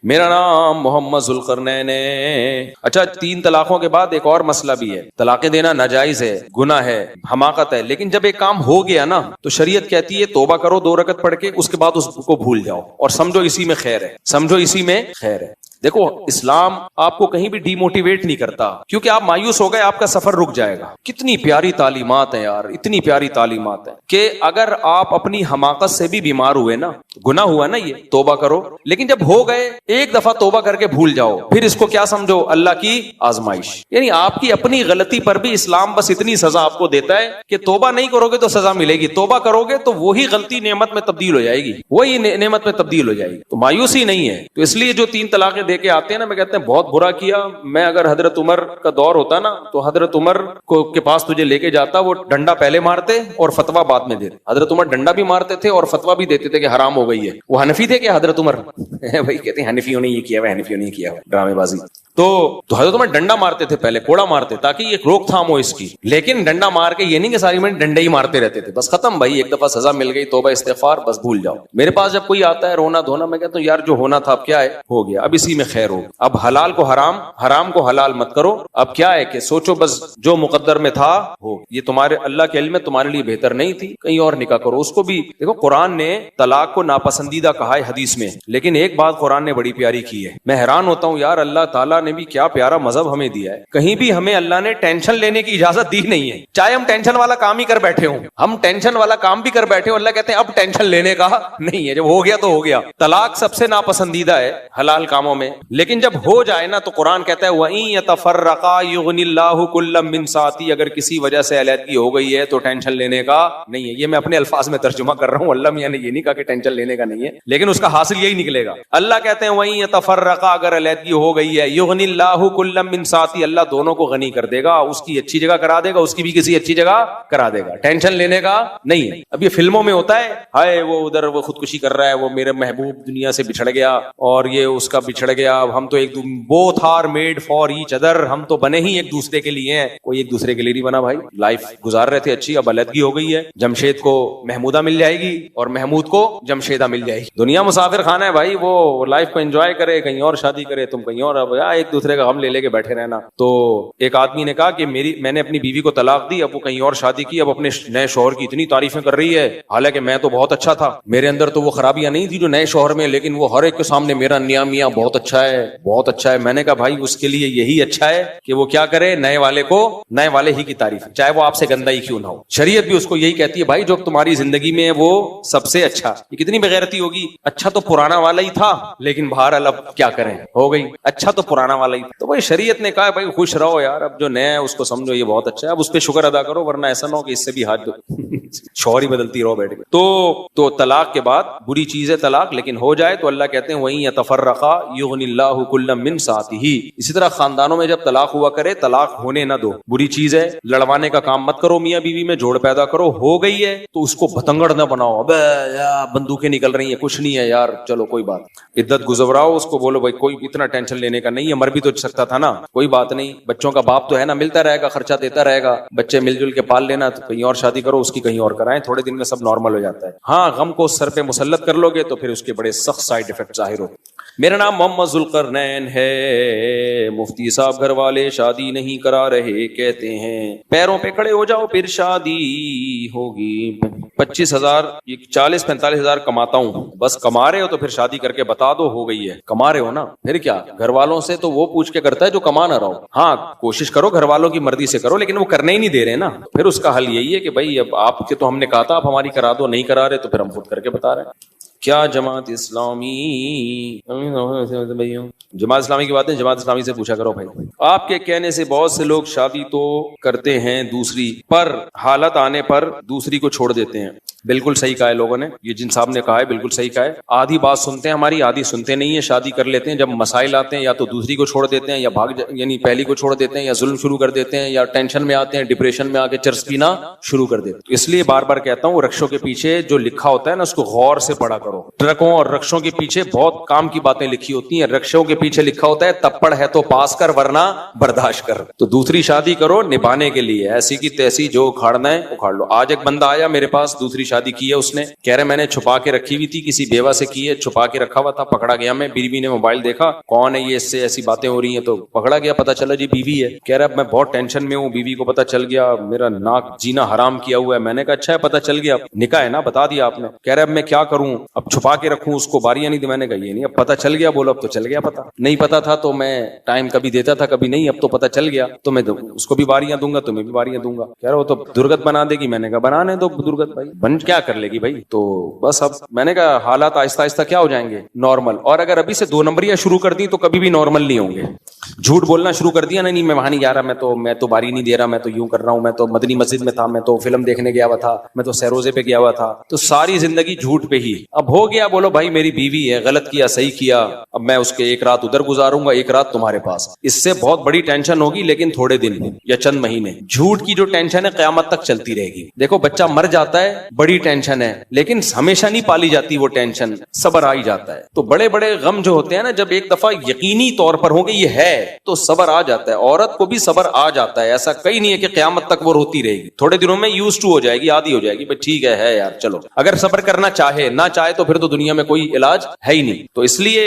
میرا نام محمد ذوالقرنین ہے. اچھا 3 طلاقوں کے بعد ایک اور مسئلہ بھی ہے. طلاقیں دینا ناجائز ہے، گناہ ہے، حماقت ہے. لیکن جب ایک کام ہو گیا نا تو شریعت کہتی ہے توبہ کرو 2 رکعت پڑھ کے، اس کے بعد اس کو بھول جاؤ اور سمجھو اسی میں خیر ہے، سمجھو اسی میں خیر ہے. دیکھو اسلام آپ کو کہیں بھی ڈی موٹیویٹ نہیں کرتا، کیونکہ آپ مایوس ہو گئے آپ کا سفر رک جائے گا. کتنی پیاری تعلیمات ہیں یار، اتنی پیاری تعلیمات ہیں کہ اگر آپ اپنی حماقت سے بھی بیمار ہوئے نا، گناہ ہوا نا یہ، توبہ کرو. لیکن جب ہو گئے ایک دفعہ توبہ کر کے بھول جاؤ، پھر اس کو کیا سمجھو؟ اللہ کی آزمائش. یعنی آپ کی اپنی غلطی پر بھی اسلام بس اتنی سزا آپ کو دیتا ہے کہ توبہ نہیں کرو گے تو سزا ملے گی، توبہ کرو گے تو وہی غلطی نعمت میں تبدیل ہو جائے گی، وہی نعمت میں تبدیل ہو جائے گی. تو مایوسی نہیں ہے. تو اس لیے جو 3 طلاقیں دے کے آتے ہیں نا، میں کہتے ہیں بہت برا کیا. میں اگر حضرت عمر کا دور ہوتا نا تو حضرت عمر کو کے پاس تجھے لے کے جاتا، وہ ڈنڈا پہلے مارتے اور فتویٰ بعد میں دیتے. حضرت عمر ڈنڈا بھی مارتے تھے اور فتویٰ بھی دیتے تھے کہ حرام ہو گئی ہے. وہ حنفی تھے کہ حضرت عمر بھائی کہتے ہیں حنفیوں نے یہ کیا ہوا، حنفیوں نے یہ کیا ہوا، ڈرامے بازی. تو حضرت عمر ڈنڈا مارتے تھے، پہلے کوڑا مارتے تاکہ یہ روک تھام ہو اس کی. لیکن ڈنڈا مار کے یہ نہیں کہ ساری میں ڈنڈے ہی مارتے رہتے تھے، بس ختم بھائی، ایک دفعہ سزا مل گئی، توبہ استغفار، بس بھول جاؤ. میرے پاس جب کوئی آتا ہے رونا دھونا، میں کہتا ہوں یار جو ہونا تھا اب کیا ہے، ہو گیا، اب اسی میں خیر ہو. اب حلال کو حرام، حرام کو حلال مت کرو. اب کیا ہے کہ سوچو بس جو مقدر میں تھا ہو، یہ تمہارے اللہ کے علم میں تمہارے لیے بہتر نہیں تھی، کہیں اور نکاح کرو. اس کو بھی دیکھو قرآن نے طلاق کو ناپسندیدہ کہا ہے حدیث میں، لیکن ایک بات قرآن نے بڑی پیاری کی ہے. میں حیران ہوتا ہوں یار، اللہ تعالیٰ نے بھی کیا پیارا مذہب ہمیں دیا ہے. کہیں بھی ہمیں اللہ نے ٹینشن لینے کی اجازت دی نہیں ہے، چاہے ہم ٹینشن والا کام ہی کر بیٹھے ہوں. ہم ٹینشن والا کام بھی کر بیٹھے ہوں، اللہ کہتے ہیں اب ٹینشن لینے کا نہیں ہے، جب ہو گیا تو ہو گیا. طلاق سب سے ناپسندیدہ ہے حلال کاموں میں، لیکن جب ہو جائے نا تو قرآن کہتا ہے وَإِن يَتَفَرَّقَا يُغْنِ اللَّهُ كُلًّا مِّن سَعَتِهِ. اگر کسی وجہ سے علیحدگی ہو گئی ہے تو ٹینشن لینے کا نہیں ہے. یہ میں اپنے الفاظ میں ترجمہ کر رہا ہوں، اللہ میاں نے یہ نہیں کہا کہ ٹینشن لینے کا نہیں ہے، لیکن اس کا حاصل یہی نکلے گا. اللہ کہتے ہیں وَإِن يَتَفَرَّقَا، اگر علیحدگی ہو گئی ہے، يُغْنِ اللَّهُ كُلًّا مِّن سَعَتِهِ، اللہ دونوں کو غنی کر دے گا، اس کی اچھی جگہ کرا دے گا، اس کی بھی کسی اچھی جگہ کرا دے گا. ٹینشن لینے کا نہیں ہے. اب یہ فلموں میں ہوتا ہے، ہائے وہ ادھر وہ خودکشی کر رہا ہے، وہ میرے محبوب دنیا سے بچھڑ گیا اور یہ اس کا بچھڑ گیا، اب ہم تو ایک both are made for each other, ہم تو بنے ہی ایک دوسرے کے لیے ہیں. کوئی ایک دوسرے کے لیے نہیں بنا بھائی، لائف گزار رہے تھے اچھی، اب علیحدگی ہو گئی ہے. جمشید کو محمودہ مل جائے گی اور محمود کو جمشیدہ مل جائے گی. دنیا مسافر خانہ ہے بھائی، وہ لائف کو انجوائے کرے، کہیں اور شادی کرے، تم کہیں اور. اب ایک دوسرے کا غم لے کے بیٹھے رہنا. تو ایک آدمی نے کہا کہ میں نے اپنی بیوی کو طلاق دی، اب وہ کہیں اور شادی کی، اب اپنے نئے شوہر کی اتنی تعریفیں کر رہی ہے، حالانکہ میں تو بہت اچھا تھا، میرے اندر تو وہ خرابیاں نہیں تھی جو نئے شوہر میں، لیکن وہ ہر ایک کے سامنے میرا نیا میاں بہت اچھا ہے، بہت اچھا ہے. میں نے کہا بھائی اس کے لیے یہی اچھا ہے کہ وہ کیا کرے، نئے والے کو نئے والے ہی کی تعریف، چاہے وہ آپ سے گندا ہی کیوں نہ ہو. شریعت بھی اس کو یہی کہتی ہے بھائی جو تمہاری زندگی میں ہے وہ سب سے اچھا. یہ کتنی بغیرتی ہوگی، اچھا تو پرانا والا ہی تھا، لیکن بہرحال اب کیا کریں، ہو گئی، اچھا تو پرانا والا ہی. تو بھائی شریعت نے کہا بھائی خوش رہو یار، اب جو نیا ہے اس کو سمجھو یہ بہت اچھا ہے، اب اس پہ شکر ادا کرو، ورنہ ایسا نہ ہو کہ اس سے بھی ہاتھ شوہر ہی بدلتی رہو بیٹھ کے. تو طلاق کے بعد بری چیز ہے طلاق، لیکن ہو جائے تو اللہ کہتے ہیں وَإِن يَتَفَرَّقَا يُغْنِ اللَّهُ كُلًّا مِّن سَعَتِهِ. اسی طرح خاندانوں میں جب طلاق ہوا کرے، طلاق ہونے نہ دو، بری چیز ہے. لڑوانے کا کام مت کرو، میاں بیوی میں جوڑ پیدا کرو. ہو گئی ہے تو اس کو بتنگڑ نہ بناؤ، ابے یار بندوقیں نکل رہی ہیں، کچھ نہیں ہے یار، چلو کوئی بات، عدت گزراؤ. اس کو بولو بھائی کوئی اتنا ٹینشن لینے کا نہیں ہے، مر بھی تو سکتا تھا نا، کوئی بات نہیں، بچوں کا باپ تو ہے نا، ملتا رہے گا، خرچہ دیتا رہے گا، بچے مل جل کے پال لینا. تو کہیں اور شادی کرو، اس کی کہیں اور کرائیں، تھوڑے دن میں سب نارمل ہو جاتا ہے. ہاں غم کو سر پہ مسلط کر لو گے تو پھر اس کے بڑے سخت سائیڈ افیکٹ ظاہر ہوتے. میرا نام محمد ذوالقرنین ہے. مفتی صاحب گھر والے شادی نہیں کرا رہے، کہتے ہیں پیروں پہ کھڑے ہو جاؤ پھر شادی ہوگی. 25,000 40-45 ہزار کماتا ہوں، بس کما رہے ہو تو پھر شادی کر کے بتا دو ہو گئی ہے. کما رہے ہو نا، پھر کیا گھر والوں سے تو وہ پوچھ کے کرتا ہے جو کما نہ رہو. ہاں کوشش کرو گھر والوں کی مرضی سے کرو، لیکن وہ کرنے ہی نہیں دے رہے نا. پھر اس کا حل یہی ہے کہ بھائی اب آپ کے تو ہم نے کہا تھا آپ ہماری کرا دو، نہیں کرا رہے تو پھر ہم خود کر کے بتا رہے ہیں. کیا جماعت اسلامی کی باتیں جماعت اسلامی سے پوچھا کرو بھائی. آپ کے کہنے سے بہت سے لوگ شادی تو کرتے ہیں دوسری، پر حالت آنے پر دوسری کو چھوڑ دیتے ہیں. بالکل صحیح کہا ہے لوگوں نے، یہ جن صاحب نے کہا ہے بالکل صحیح کہا ہے. آدھی بات سنتے ہیں ہماری، آدھی سنتے نہیں ہیں، شادی کر لیتے ہیں، جب مسائل آتے ہیں یا تو دوسری کو چھوڑ دیتے ہیں یا یعنی پہلی کو چھوڑ دیتے ہیں، یا ظلم شروع کر دیتے ہیں، یا ٹینشن میں آتے ہیں، ڈپریشن میں آ کے چرس پینا شروع کر دیتے ہیں. اس لیے بار بار کہتا ہوں رکشوں کے پیچھے جو لکھا ہوتا ہے نا اس کو غور سے پڑھا کرو. ٹرکوں اور رکشوں کے پیچھے بہت کام کی باتیں لکھی ہوتی ہیں. رکشوں کے پیچھے لکھا ہوتا ہے تپڑ ہے تو پاس کر ورنہ برداشت کر. تو دوسری شادی کرو نبھانے کے لیے، ایسی کی تیسی جو اکھاڑنا ہے اکھاڑ لو. آج ایک بندہ آیا میرے پاس، دوسری شادی کی ہے اس نے، کہہ رہے میں نے چھپا کے رکھی ہوئی تھی، کسی بیوہ سے کی ہے، چھپا کے رکھا ہوا تھا، پکڑا گیا میں. بیوی نے موبائل دیکھا کون ہے یہ، اس سے ایسی باتیں ہو رہی ہیں، تو پکڑا گیا، پتا چلا جی بیوی ہے. کہہ رہا اب میں بہت ٹینشن میں ہوں، بیوی کو پتا چل گیا، میرا ناک جینا حرام کیا ہوا ہے. میں نے کہا اچھا ہے پتا چل گیا، نکاح ہے نا بتا دیا آپ نے. کہہ رہا اب میں کیا کروں، اب چھپا کے رکھوں اس کو باریاں نہیں دی. میں نے کہا یہ نہیں، اب پتا چل گیا، بولو اب تو چل گیا پتا. نہیں پتا تھا تو میں ٹائم کبھی دیتا تھا کبھی نہیں، اب تو پتا چل گیا تو میں اس کو بھی باریاں دوں گا تمہیں بھی باریاں دوں گا. کہہ رہا وہ تو درگت بنا دے گی. میں نے کہا بنانے دو درگت بھائی، بن کیا کر لے گی بھائی. تو بس اب میں نے کہا حالات آہستہ آہستہ کیا ہو جائیں گے نارمل. اور اگر ابھی سے 2 نمبریاں شروع کر دی تو کبھی بھی نارمل نہیں ہوں گے. جھوٹ بولنا شروع کر دیا نہیں میں وہاں نہیں جا رہا، میں تو باری نہیں دے رہا، میں تو یوں کر رہا ہوں، میں تو مدنی مسجد میں تھا، میں تو فلم دیکھنے گیا ہوا تھا، میں تو سیروزے پہ گیا ہوا تھا. تو ساری زندگی جھوٹ پہ ہی. اب ہو گیا بولو بھائی میری بیوی ہے، غلط کیا صحیح کیا، اب میں اس کے ایک رات ادھر گزاروں گا ایک رات تمہارے پاس. اس سے بہت بڑی ٹینشن ہوگی لیکن تھوڑے دن یا چند مہینے. جھوٹ کی جو ٹینشن ہے قیامت تک چلتی رہے گی. دیکھو بچہ مر جاتا ہے بڑی بڑی ٹینشن ہے، لیکن ہمیشہ نہیں پالی جاتی وہ ٹینشن، صبر آ ہی جاتا ہے. تو بڑے بڑے غم جو ہوتے ہیں نا، جب ایک دفعہ یقینی طور پر ہوں گے یہ ہے تو صبر آ جاتا ہے. عورت کو بھی صبر آ جاتا ہے، ایسا کئی نہیں ہے کہ قیامت تک وہ روتی رہے گی. تھوڑے دنوں میں یوز ٹو ہو جائے گی، عادی ہو جائے گی، بھائی ٹھیک ہے یار چلو. اگر صبر کرنا چاہے، نہ چاہے تو پھر تو دنیا میں کوئی علاج ہے ہی نہیں. تو اس لیے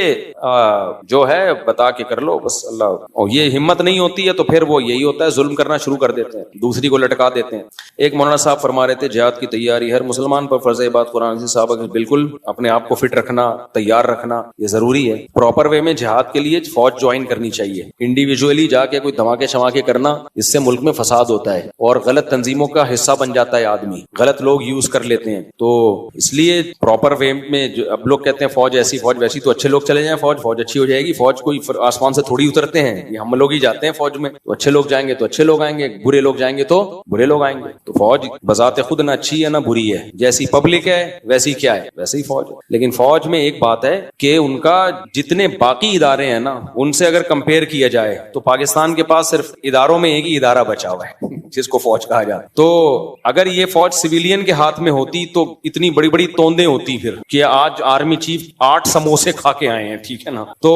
جو ہے بتا کے کر لو بس. اللہ، اور یہ ہمت نہیں ہوتی ہے تو پھر وہ یہی ہوتا ہے، ظلم کرنا شروع کر دیتے ہیں، دوسری کو لٹکا دیتے ہیں. ایک مولانا صاحب فرما رہے تھے جہاد کی تیاری ہر مسلمان پر فرض ہے. بات قرآن سے صحابہ کے بالکل اپنے آپ کو فٹ رکھنا، تیار رکھنا یہ ضروری ہے. پراپر وے میں جہاد کے لیے فوج جوائن کرنی چاہیے. انڈیویجولی جا کے کوئی دھماکے شماکے کرنا، اس سے ملک میں فساد ہوتا ہے اور غلط تنظیموں کا حصہ بن جاتا ہے آدمی، غلط لوگ یوز کر لیتے ہیں. تو اس لیے پراپر وے میں اب لوگ کہتے ہیں فوج ایسی فوج ویسی، تو اچھے لوگ چلے جائیں، فوج اچھی ہو جائے گی. فوج کوئی آسمان سے تھوڑی اترتے ہیں، یہ ہم لوگ ہی جاتے ہیں فوج میں. تو اچھے لوگ جائیں گے تو اچھے لوگ آئیں گے، برے لوگ جائیں گے تو برے لوگ آئیں گے. تو فوج بذات خود نہ اچھی ہے نہ بری ہے، جیسی پبلک ہے ویسی کیا ہے، ویسے ہی فوج ہے. لیکن فوج میں ایک بات ہے کہ ان کا جتنے باقی ادارے ہیں نا، ان سے اگر کمپیئر کیا جائے تو پاکستان کے پاس صرف اداروں میں ایک ہی ادارہ بچا ہوا ہے جس کو فوج کہا جاتا ہے. تو اگر یہ فوج سویلین کے ہاتھ میں ہوتی تو اتنی بڑی بڑی توندیں ہوتی پھر کہ آج آرمی چیف 8 سموسے کھا کے آئے ہیں، ٹھیک ہے نا. تو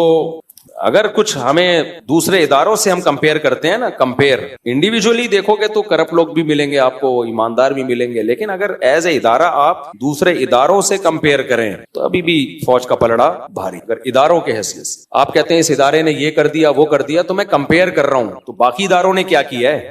اگر کچھ ہمیں دوسرے اداروں سے ہم کمپیئر کرتے ہیں نا، کمپیئر انڈیویجولی دیکھو گے تو کرپٹ لوگ بھی ملیں گے آپ کو، ایماندار بھی ملیں گے. لیکن اگر ایز اے ادارہ آپ دوسرے اداروں سے کمپیئر کریں تو ابھی بھی فوج کا پلڑا بھاری. اگر اداروں کے حیثیت سے آپ کہتے ہیں اس ادارے نے یہ کر دیا وہ کر دیا، تو میں کمپیئر کر رہا ہوں تو باقی اداروں نے کیا کیا ہے.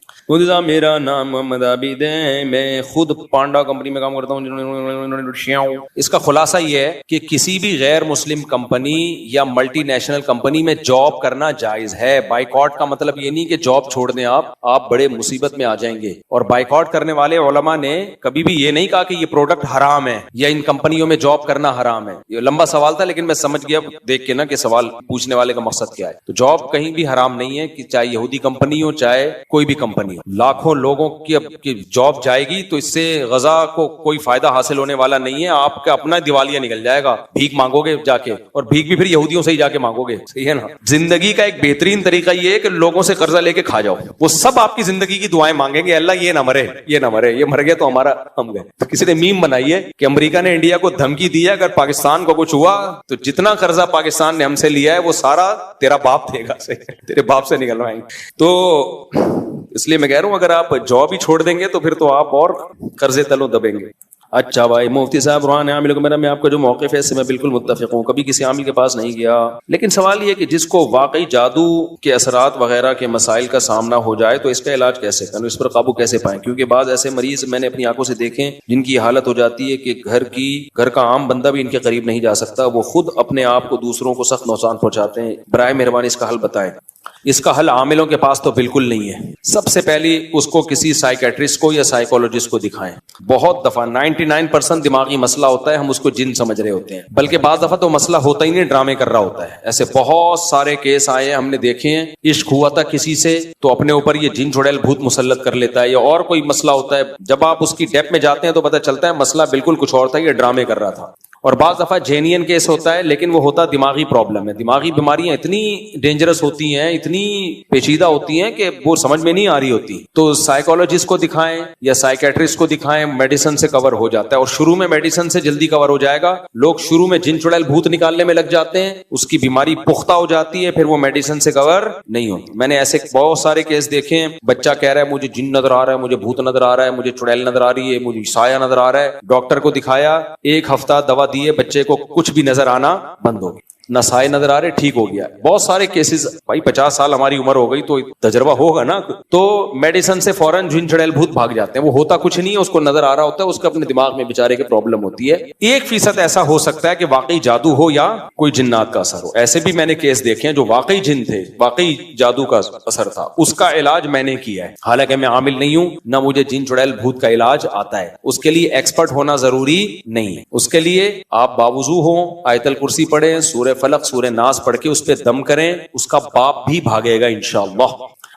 میرا نام محمد عابد ہے، میں خود پانڈا کمپنی میں کام کرتا ہوں. اس کا خلاصہ یہ ہے کہ کسی بھی غیر مسلم کمپنی یا ملٹی نیشنل کمپنی میں جاب کرنا جائز ہے. بائیکاٹ کا مطلب یہ نہیں کہ جاب چھوڑ دیں آپ بڑے مصیبت میں آ جائیں گے. اور بائیکاٹ کرنے والے علماء نے کبھی بھی یہ نہیں کہا کہ یہ پروڈکٹ حرام ہے یا ان کمپنیوں میں جاب کرنا حرام ہے. یہ لمبا سوال تھا لیکن میں سمجھ گیا دیکھ کے نا کہ سوال پوچھنے والے کا مقصد کیا ہے. تو جاب کہیں بھی حرام نہیں ہے، کہ چاہے یہودی کمپنی ہو چاہے کوئی بھی کمپنی ہو. لاکھوں لوگوں کی جاب جائے گی تو اس سے غزہ کو کوئی فائدہ حاصل ہونے والا نہیں ہے. آپ کا اپنا دیوالیہ نکل جائے گا، بھیک مانگو گے جا کے، اور بھیک بھی پھر یہودیوں سے ہی جا کے مانگو گے. صحیح ہے نا. زندگی کا ایک بہترین طریقہ یہ ہے کہ لوگوں سے قرضہ لے کے کھا جاؤ. وہ سب آپ کی زندگی کی دعائیں مانگیں گے، اللہ یہ نہ مرے، یہ نہ مرے، یہ مر گیا تو ہمارا ہم گئے. کسی نے میم بنائی ہے کہ امریکہ نے انڈیا کو دھمکی دی ہے اگر پاکستان کو کچھ ہوا تو جتنا قرضہ پاکستان نے ہم سے لیا ہے وہ سارا تیرا باپ دے گا، تیرے باپ سے نکلوائیں گے. تو اس لیے میں کہہ رہا ہوں اگر آپ جاب ہی چھوڑ دیں گے تو پھر تو آپ اور قرضے تلوں دبیں گے. اچھا بھائی مفتی صاحب روحان عامل کو میں آپ کا جو موقف ہے اس سے میں بالکل متفق ہوں، کبھی کسی عامل کے پاس نہیں گیا. لیکن سوال یہ کہ جس کو واقعی جادو کے اثرات وغیرہ کے مسائل کا سامنا ہو جائے تو اس کا علاج کیسے کریں، اس پر قابو کیسے پائیں؟ کیونکہ بعض ایسے مریض میں نے اپنی آنکھوں سے دیکھے جن کی حالت ہو جاتی ہے کہ گھر کا عام بندہ بھی ان کے قریب نہیں جا سکتا، وہ خود اپنے آپ کو دوسروں کو سخت نقصان پہنچاتے ہیں. برائے مہربانی اس کا حل بتائیں. اس کا حل عاملوں کے پاس تو بالکل نہیں ہے. سب سے پہلی اس کو کسی سائیکیٹرسٹ کو یا سائیکولوجسٹ کو دکھائیں. بہت دفعہ 99% دماغی مسئلہ ہوتا ہے، ہم اس کو جن سمجھ رہے ہوتے ہیں، بلکہ بعض دفعہ تو مسئلہ ہوتا ہی نہیں، ڈرامے کر رہا ہوتا ہے. ایسے بہت سارے کیس آئے ہیں، ہم نے دیکھے ہیں. عشق ہوا تھا کسی سے تو اپنے اوپر یہ جن چڑیل بھوت مسلط کر لیتا ہے، یا اور کوئی مسئلہ ہوتا ہے، جب آپ اس کی ڈیپ میں جاتے ہیں تو پتہ چلتا ہے مسئلہ بالکل کچھ اور تھا، یہ ڈرامے کر رہا تھا. اور بعض دفعہ جینین کیس ہوتا ہے لیکن وہ ہوتا دماغی پرابلم ہے. دماغی بیماریاں اتنی ڈینجرس ہوتی ہیں، اتنی پیچیدہ ہوتی ہیں کہ وہ سمجھ میں نہیں آ رہی ہوتی. تو سائیکولوجسٹ کو دکھائیں یا سائیکیٹرسٹ کو دکھائیں، میڈیسن سے کور ہو جاتا ہے. اور شروع میں میڈیسن سے جلدی کور ہو جائے گا. لوگ شروع میں جن چڑیل بھوت نکالنے میں لگ جاتے ہیں، اس کی بیماری پختہ ہو جاتی ہے، پھر وہ میڈیسن سے کور نہیں ہوتی. میں نے ایسے بہت سارے کیس دیکھے ہیں. بچہ کہہ رہا ہے مجھے جن نظر آ رہا ہے، مجھے بھوت نظر آ رہا ہے، مجھے چڑیل نظر آ رہی ہے، مجھے سایہ نظر آ رہا ہے. ڈاکٹر کو دکھایا، 1 ہفتہ دوا دیے، بچے کو کچھ بھی نظر آنا بند ہو گیا، نہ سائے نظر آ رہے، ٹھیک ہو گیا. بہت سارے کیسز. بھائی 50 سال ہماری عمر ہو گئی تو تجربہ ہوگا نا. تو میڈیسن سے فوراً جن چڑیل بھوت بھاگ جاتے ہیں. وہ ہوتا کچھ نہیں ہے، اس کو نظر آ رہا ہوتا ہے، اس کو اپنے دماغ میں بیچارے کے پرابلم ہوتی ہے. 1% ایسا ہو سکتا ہے کہ واقعی جادو ہو یا کوئی جنات کا اثر ہو. ایسے بھی میں نے کیس دیکھے ہیں جو واقعی جن تھے، واقعی جادو کا اثر تھا. اس کا علاج میں نے کیا ہے، حالانکہ میں عامل نہیں ہوں، نہ مجھے جن چڑیل بھوت کا علاج آتا ہے. اس کے لیے ایکسپرٹ ہونا ضروری نہیں ہے. اس کے لیے آپ باوضو ہوں، آیت الکرسی پڑھیں، سورہ فلق، سورہ ناس پڑھ کے اس پہ دم کریں، اس کا باپ بھی بھاگے گا انشاءاللہ.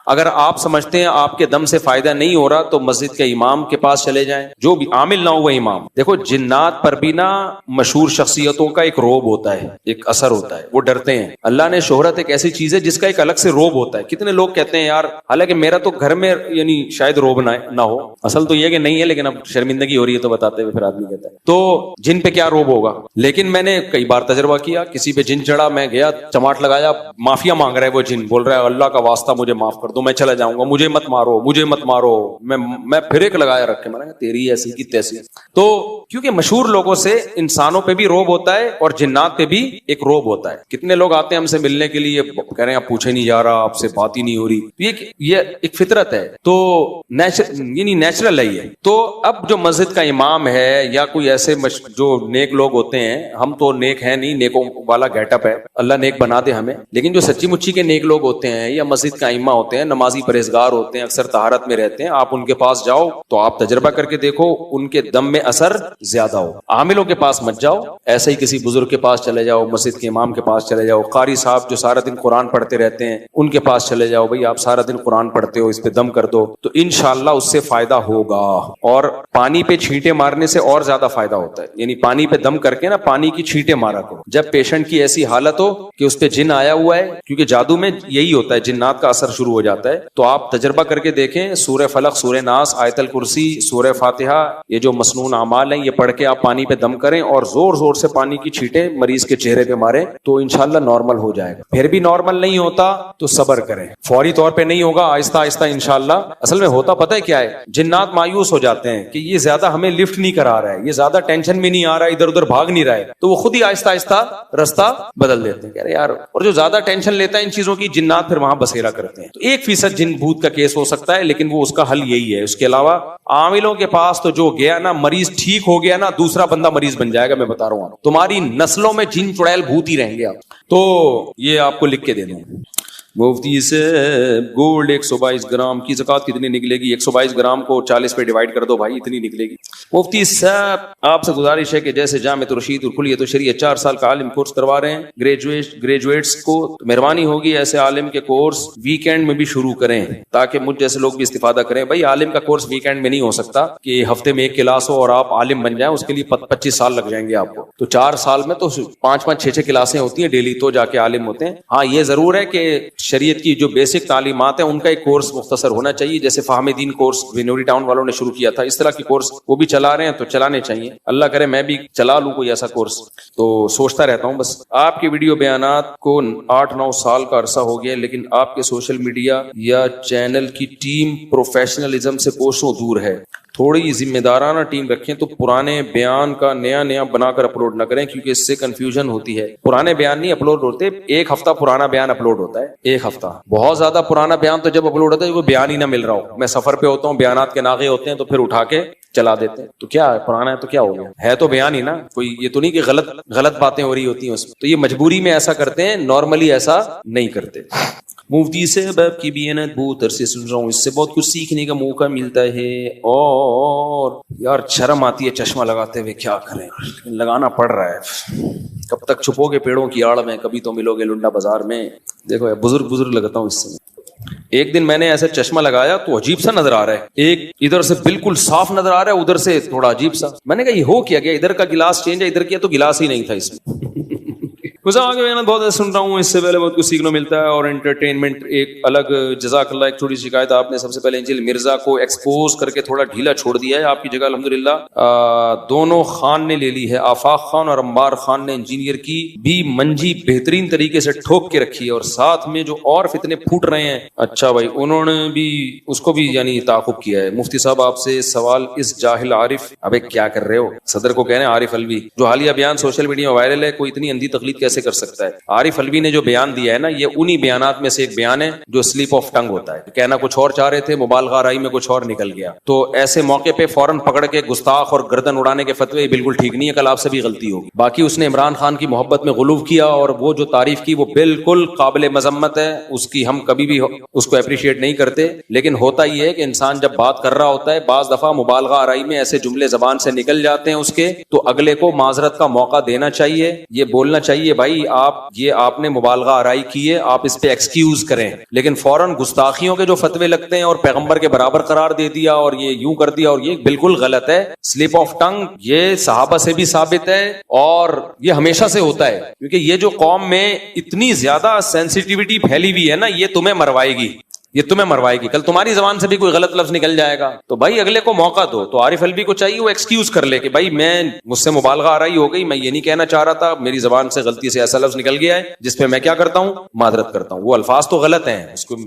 اگر آپ سمجھتے ہیں آپ کے دم سے فائدہ نہیں ہو رہا تو مسجد کے امام کے پاس چلے جائیں، جو بھی عامل نہ ہو وہ امام. دیکھو جنات پر بھی نا مشہور شخصیتوں کا ایک روب ہوتا ہے، ایک اثر ہوتا ہے، وہ ڈرتے ہیں. اللہ نے شہرت ایک ایسی چیز ہے جس کا ایک الگ سے روب ہوتا ہے. کتنے لوگ کہتے ہیں یار حالانکہ میرا تو گھر میں یعنی شاید روب نہ ہو، اصل تو یہ کہ نہیں ہے لیکن اب شرمندگی ہو رہی ہے تو بتاتے ہوئے پھر آدمی کہتا ہے تو جن پہ کیا روب ہوگا. لیکن میں نے کئی بار تجربہ کیا، کسی پہ جن چڑھا، میں گیا چماٹ لگایا، معافیا مانگ رہا ہے وہ جن، بول رہا ہے اللہ کا واسطہ مجھے معاف کر دو، میں چلا جاؤں گا، مجھے مت مارو مجھے مت مارو. میں پھر ایک لگایا رکھ کے، میں نے کہا تیری ایسی کی تیسی. تو کیونکہ مشہور لوگوں سے انسانوں پہ بھی روب ہوتا ہے اور جنات پہ بھی ایک روب ہوتا ہے. کتنے لوگ آتے ہیں ہم سے ملنے کے لیے، کہہ رہے ہیں آپ پوچھے نہیں جا رہا، آپ سے بات ہی نہیں ہو رہی. یہ ایک فطرت ہے، تو یعنی نیچرل ہے یہ. تو اب جو مسجد کا امام ہے یا کوئی ایسے جو نیک لوگ ہوتے ہیں، ہم تو نیک ہیں نہیں، نیکوں والا گیٹ اپ ہے، اللہ نیک بنا دے ہمیں، لیکن جو سچی مچی کے نیک لوگ ہوتے ہیں یا مسجد کا ائمہ ہوتے ہیں، نمازی پرہیزگار ہوتے ہیں، اکثر طہارت میں رہتے ہیں، آپ ان کے پاس جاؤ تو آپ تجربہ کر کے دیکھو ان کے دم میں اثر زیادہ ہو. عاملوں کے پاس مت جاؤ، ایسے ہی کسی بزرگ کے پاس چلے جاؤ، مسجد کے امام کے پاس چلے جاؤ، قاری صاحب جو سارا دن قرآن پڑھتے رہتے ہیں ان کے پاس چلے جاؤ، بھائی آپ سارا دن قرآن پڑھتے ہو، اس پہ دم کر دو تو انشاءاللہ اس سے فائدہ ہوگا. اور پانی پہ چھینٹے مارنے سے اور زیادہ فائدہ ہوتا ہے، یعنی پانی پہ دم کر کے نا پانی کی چھینٹے مارا کرو جب پیشنٹ کی ایسی حالت ہو کہ اس پہ جن آیا ہوا ہے، کیونکہ جادو میں یہی ہوتا ہے، جنات کا اثر شروع ہو جاتا ہے. تو آپ تجربہ کر کے دیکھیں، سورہ فلق، سورہ ناس، آیت الکرسی، سورہ فاتحہ، یہ جو مسنون اعمال ہیں یہ پڑھ کے آپ پانی پہ دم کریں اور زور زور سے پانی کی چھینٹیں مریض کے چہرے پہ ماریں تو انشاءاللہ نارمل ہو جائے گا. پھر بھی نارمل نہیں ہوتا تو صبر کریں، فوری طور پہ نہیں ہوگا، آہستہ آہستہ انشاءاللہ. اصل میں ہوتا پتہ ہے کیا ہے، جنات مایوس ہو جاتے ہیں کہ یہ زیادہ ہمیں لفٹ نہیں کرا رہا ہے، یہ زیادہ ٹینشن میں نہیں آ رہا ہے، ادھر ادھر بھاگ نہیں رہا ہے، تو وہ خود ہی آہستہ آہستہ رستہ بدل دیتے ہیں. کہہ رہے یار، اور جو زیادہ ٹینشن لیتا ہے ان چیزوں کی، جنات پھر وہاں بسیرا کرتے ہیں. تو 1% جن بھوت کا کیس ہو سکتا ہے لیکن وہ اس کا حل یہی ہے. اس کے علاوہ عاملوں کے پاس تو جو گیا نا، مریض ٹھیک ہو گیا نا، دوسرا بندہ مریض بن جائے گا. میں بتا رہا ہوں تمہاری نسلوں میں جن چڑیل بھوت ہی رہیں گے آپ. تو یہ آپ کو لکھ کے دے دوں. مفتی سے گولڈ 122 گرام کی زکوٰۃ کتنی نکلے گی؟ 122 گرام کو 40 پہ ڈیوائڈ کر دو بھائی، اتنی نکلے گی. مفتی صاحب آپ سے گزارش ہے کہ جیسے جامع رشید اور کلیت شریعہ 4 سال کا عالم کورس کروا رہے ہیں گریجویٹس کو، تو مہربانی ہوگی ایسے عالم کے کورس ویکینڈ میں بھی شروع کریں تاکہ مجھ جیسے لوگ بھی استفادہ کریں. بھائی عالم کا کورس ویکینڈ میں نہیں ہو سکتا کہ ہفتے میں 1 کلاس ہو اور آپ عالم بن جائیں، اس کے لیے 25 سال لگ جائیں گے آپ کو. تو 4 سال میں تو 5-5 6-6 کلاسیں ہوتی ہیں ڈیلی، تو جا کے عالم ہوتے ہیں. ہاں یہ ضرور ہے کہ شریعت کی جو بیسک تعلیمات ہیں ان کا ایک کورس مختصر ہونا چاہیے، جیسے فہم دین کورس وینوری ٹاؤن والوں نے شروع کیا تھا، اس طرح کے کورس وہ بھی چلا رہے ہیں تو چلانے چاہیے. اللہ کرے میں بھی چلا لوں کوئی ایسا کورس. تو سوچتا رہتا ہوں بس. آپ کے ویڈیو بیانات کو 8-9 سال کا عرصہ ہو گیا، لیکن آپ کے سوشل میڈیا یا چینل کی ٹیم پروفیشنلزم سے کوسوں دور ہے. تھوڑی ذمہ دارانہ ٹیم رکھیں تو پرانے بیان کا نیا بنا کر اپلوڈ نہ کریں، کیونکہ اس سے کنفیوژن ہوتی ہے. پرانے بیان نہیں اپلوڈ ہوتے، 1 ہفتہ پرانا بیان اپلوڈ ہوتا ہے. 1 ہفتہ بہت زیادہ پرانا بیان تو جب اپلوڈ ہوتا ہے کوئی بیان ہی نہ مل رہا ہو. میں سفر پہ ہوتا ہوں، بیانات کے ناغے ہوتے ہیں تو پھر اٹھا کے چلا دیتے ہیں. تو کیا ہے، پرانا ہے تو کیا ہو گیا، ہے تو بیان ہی نا، کوئی یہ تو نہیں کہ غلط باتیں ہو رہی ہوتی ہیں اس میں. تو یہ مجبوری میں ایسا کرتے ہیں، نارملی ایسا نہیں کرتے. مفتی سے باب کی بیانات بہت عرصے سن رہا ہوں، اس سے بہت کچھ سیکھنے کا موقع ملتا ہے، اور یار شرم آتی ہے چشمہ لگاتے ہوئے، کیا کریں، لگانا پڑ رہا ہے. کب تک چھپو گے پیڑوں کی آڑ میں، کبھی تو ملو گے لنڈا بازار میں. دیکھو بزرگ لگتا ہوں اس سے. ایک دن میں نے ایسے چشمہ لگایا تو عجیب سا نظر آ رہا ہے، ایک ادھر سے بالکل صاف نظر آ رہا ہے، ادھر سے تھوڑا عجیب سا. میں نے کہا یہ ہو کیا گیا، ادھر کا گلاس چینج ہے، ادھر کیا تو گلاس ہی نہیں تھا اس میں. بہت سن رہا ہوں، اس سے پہلے بہت کچھ سیکھنا ملتا ہے اور انٹرٹینمنٹ ایک الگ. جزاک اللہ. ایک چھوٹی شکایت، آپ نے سب سے پہلے انجل مرزا کو ایکسپوز کر کے تھوڑا ڈھیلا چھوڑ دیا ہے. آپ کی جگہ الحمدللہ دونوں خان نے لے لی ہے، آفاق خان اور انبار خان نے. انجینئر کی بھی منجی بہترین طریقے سے ٹھوک کے رکھی ہے، اور ساتھ میں جو اور فتنے پھوٹ رہے ہیں، اچھا بھائی انہوں نے بھی اس کو بھی یعنی تعاقب کیا ہے. مفتی صاحب آپ سے سوال، اس جاہل عارف، ابے کیا کر رہے ہو، صدر کو کہنے عارف الوی جو حالیہ بیان سوشل میڈیا میں وائرل ہے، کوئی اتنی اندھی تقلید کیسے کر سکتا ہے. عارف الوی نے جو بیان دیا ہے نا، یہ انہی بیانات میں سے ایک بیان ہے جو سلیپ آف ٹنگ ہوتا ہے. کہنا کچھ اور چاہ رہے تھے، مبالغہ آرائی میں کچھ اور نکل گیا. تو ایسے موقع پہ فوراً پکڑ کے گستاخ اور گردن اڑانے کے فتوے بالکل ٹھیک نہیں ہے. کل آپ سے بھی غلطی ہوگی. باقی اس نے عمران خان کی محبت میں غلو کیا، اور وہ جو تعریف کی وہ بالکل قابل مذمت ہے، اس کی ہم کبھی بھی اس کو اپریشیٹ نہیں کرتے. لیکن ہوتا یہ ہے کہ انسان جب بات کر رہا ہوتا ہے، بعض دفعہ مبالغہ آرائی میں ایسے جملے زبان سے نکل جاتے ہیں اس کے، تو اگلے کو معذرت کا موقع دینا چاہیے، یہ بولنا چاہیے بھائی آپ نے مبالغہ آرائی کی ہے, آپ اس پہ ایکسکیوز کریں, لیکن فوراً گستاخیوں کے جو فتوے لگتے ہیں اور پیغمبر کے برابر قرار دے دیا اور یہ یوں کر دیا, اور یہ بالکل غلط ہے. سلپ آف ٹنگ یہ صحابہ سے بھی ثابت ہے اور یہ ہمیشہ سے ہوتا ہے, کیونکہ یہ جو قوم میں اتنی زیادہ سینسیٹیوٹی پھیلی ہوئی ہے نا, یہ تمہیں مروائے گی, یہ تمہیں مروائے گی. کل تمہاری زبان سے بھی کوئی غلط لفظ نکل جائے گا تو بھائی اگلے کو موقع دو. تو عارف الوی کو چاہیے وہ ایکسکیوز کر لے کہ بھائی مجھ سے مبالغہ آرائی ہو گئی, میں یہ نہیں کہنا چاہ رہا تھا, میری زبان سے غلطی سے ایسا لفظ نکل گیا ہے جس پہ میں کیا کرتا ہوں, معذرت کرتا ہوں. وہ الفاظ تو غلط ہیں,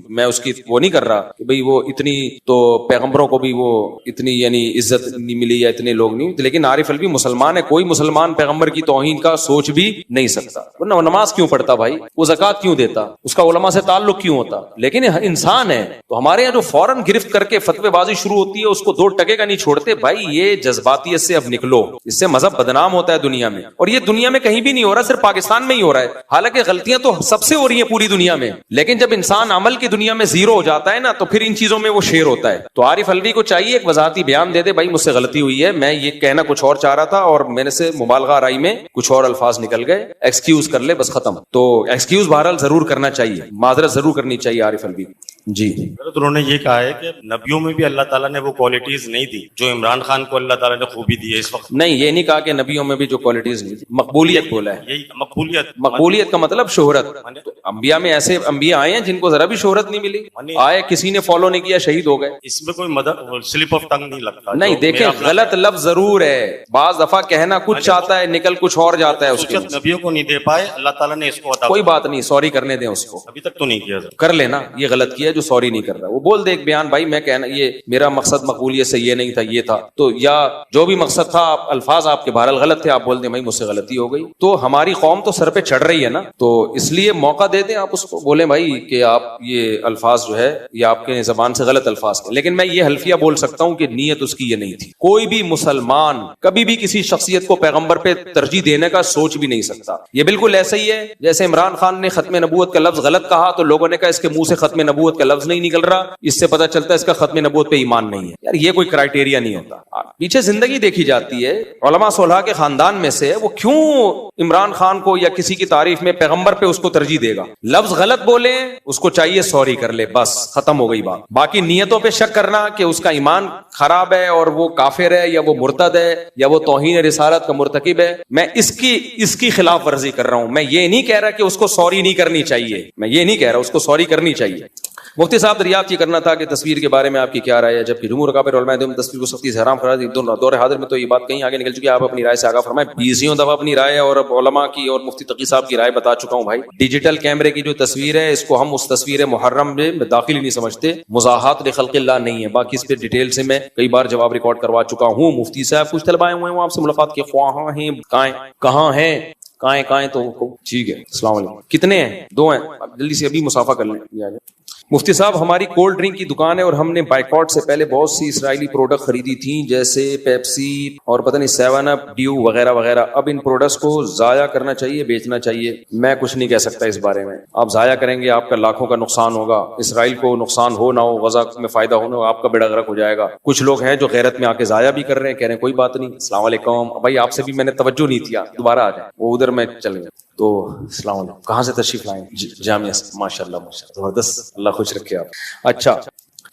میں اس کی وہ نہیں کر رہا کہ بھائی وہ اتنی تو پیغمبروں کو بھی وہ اتنی یعنی عزت نہیں ملی یا اتنے لوگ نہیں, لیکن عارف الوی مسلمان ہے. کوئی مسلمان پیغمبر کی توہین کا سوچ بھی نہیں سکتا. ورنہ وہ نماز کیوں پڑھتا بھائی, وہ زکوٰۃ کیوں دیتا, اس کا علماء سے تعلق کیوں ہوتا, لیکن انسان ہے. تو ہمارے یہاں جو فوراً گرفت کر کے فتوی بازی شروع ہوتی ہے اس کو 2 ٹکے کا نہیں چھوڑتے. بھائی یہ جذباتیت سے اب نکلو, اس سے مذہب بدنام ہوتا ہے دنیا میں, اور یہ دنیا میں کہیں بھی نہیں ہو رہا, صرف پاکستان میں ہی ہو رہا ہے. حالانکہ غلطیاں تو سب سے ہو رہی ہیں پوری دنیا میں, لیکن جب انسان عمل کی دنیا میں زیرو ہو جاتا ہے نا تو پھر ان چیزوں میں وہ شیر ہوتا ہے. تو عارف الوی کو چاہیے ایک وضاحتی بیان دے دے, بھائی مجھ سے غلطی ہوئی ہے, میں یہ کہنا کچھ اور چاہ رہا تھا اور میرے سے مبالغہ آرائی میں کچھ اور الفاظ نکل گئے, ایکسکیوز کر لے, بس ختم. تو ایکسکیوز بہرحال ضرور کرنا چاہیے, معذرت ضرور کرنی چاہیے عارف الوی. جی انہوں نے یہ کہا ہے کہ نبیوں میں بھی اللہ تعالیٰ نے وہ کوالٹیز نہیں دی جو عمران خان کو اللہ تعالیٰ نے خوبی دی ہے اس وقت. نہیں, یہ نہیں کہا کہ نبیوں میں بھی جو کوالٹیز نہیں تھی, مقبولیت بولا ہے. یہی مقبولیت, مقبولیت کا مطلب شہرت. تو انبیاء میں ایسے انبیاء آئے ہیں جن کو ذرا بھی شہرت نہیں ملی, آئے کسی نے فالو نہیں کیا, شہید ہو گئے. اس میں کوئی مدد سلپ آف ٹنگ نہیں لگتا. نہیں دیکھیں, غلط لفظ ضرور ہے, بعض دفعہ کہنا کچھ چاہتا ہے, نکل کچھ اور جاتا ہے. اس کے نبیوں کو نہیں دے پائے, اللہ تعالیٰ نے اس کو عطا. کوئی بات نہیں, سوری کرنے دیں اس کو, ابھی تک تو نہیں کیا, کر لینا. یہ غلط کیا جو سوری نہیں کر رہا, وہ بول دے ایک بیان, بھائی میں کہنا یہ میرا مقصد مقبولیت سے یہ نہیں تھا, یہ تھا. تو یا جو بھی مقصد تھا, الفاظ آپ کے بہرحال غلط تھے, آپ بول دیں بھائی مجھ سے غلطی ہو گئی. تو ہماری قوم تو سر پہ چڑھ رہی ہے نا, تو اس لیے موقع دے دیں, آپ اس کو بولیں بھائی کہ آپ یہ الفاظ جو ہے یہ آپ کے زبان سے غلط الفاظ ہیں. لیکن میں یہ حلفیہ بول سکتا ہوں کہ نیت اس کی یہ نہیں تھی. کوئی بھی مسلمان کبھی بھی کسی شخصیت کو پیغمبر پہ ترجیح دینے کا سوچ بھی نہیں سکتا. یہ بالکل ایسا ہی ہے جیسے عمران خان نے ختم نبوت کا لفظ غلط کہا تو لوگوں نے کہا اس کے منہ سے ختم نبوت کا لفظ نہیں نکل رہا, اس سے پتہ چلتا ہے اس کا ختم نبوت پہ ایمان نہیں ہے. یار یہ کوئی کرائٹیریا نہیں ہوتا. پیچھے زندگی دیکھی جاتی ہے, علماء صلحاء کے خاندان میں سے وہ کیوں عمران خان کو یا کسی کی تعریف میں پیغمبر پہ اس کو ترجیح دے گا. لفظ غلط بولے, اس کو چاہیے سوری کر لے, بس ختم ہو گئی بات. باقی نیتوں پہ شک کرنا کہ اس کا ایمان خراب ہے اور وہ کافر ہے یا وہ مرتد ہے یا وہ توہین رسالت کا مرتکب ہے, میں اس کی خلاف ورزی کر رہا ہوں. میں یہ نہیں کہہ رہا کہ اس کو سوری نہیں کرنی چاہیے, میں یہ نہیں کہہ رہا, اس کو سوری کرنی چاہیے. مفتی صاحب دریافت یہ کرنا تھا کہ تصویر کے بارے میں آپ کی کیا رائے ہے, جبکہ جمہور اکابر علماء دیوبند تصویر کو سختی سے حرام قرار دی. دور حاضر میں تو یہ بات کہیں آگے نکل چکی ہے, آپ اپنی رائے سے آگاہ فرمائیں. 20 دفعہ اپنی رائے اور علماء کی اور مفتی تقی صاحب کی رائے بتا چکا ہوں. بھائی ڈیجیٹل کیمرے کی جو تصویر ہے اس کو ہم اس تصویر محرم میں داخل ہی نہیں سمجھتے, مزاحات لخلق اللہ نہیں ہے. باقی اس پہ ڈیٹیل سے میں کئی بار جواب ریکارڈ کروا چکا ہوں. مفتی صاحب کچھ طلبائے ہوئے ہیں, وہ آپ سے ملاقات کے خواہاں ہیں, کہاں ہیں تو ٹھیک ہے. السلام علیکم. کتنے ہیں؟ 2 ہیں, جلدی سے ابھی مسافہ کر لیں. مفتی صاحب ہماری کولڈ ڈرنک کی دکان ہے اور ہم نے بائیکاٹ سے پہلے بہت سی اسرائیلی پروڈکٹ خریدی تھیں جیسے پیپسی اور پتہ نہیں 7 اپ ڈیو وغیرہ وغیرہ. اب ان پروڈکٹس کو ضائع کرنا چاہیے, بیچنا چاہیے؟ میں کچھ نہیں کہہ سکتا اس بارے میں. آپ ضائع کریں گے آپ کا لاکھوں کا نقصان ہوگا. اسرائیل کو نقصان ہو نہ ہو, غزہ میں فائدہ ہو نہ ہو, آپ کا بیڑا غرق ہو جائے گا. کچھ لوگ ہیں جو غیرت میں آ کے ضائع بھی کر رہے ہیں, کہہ رہے ہیں کوئی بات نہیں. السلام علیکم. بھائی آپ سے بھی میں نے توجہ نہیں کیا, دوبارہ آ جائیں, وہ ادھر میں چل گیا. تو السلام علیکم, کہاں سے تشریف لائیں؟ جامعہ سے. ماشاء اللہ زبردست, اللہ خوش رکھے آپ. اچھا,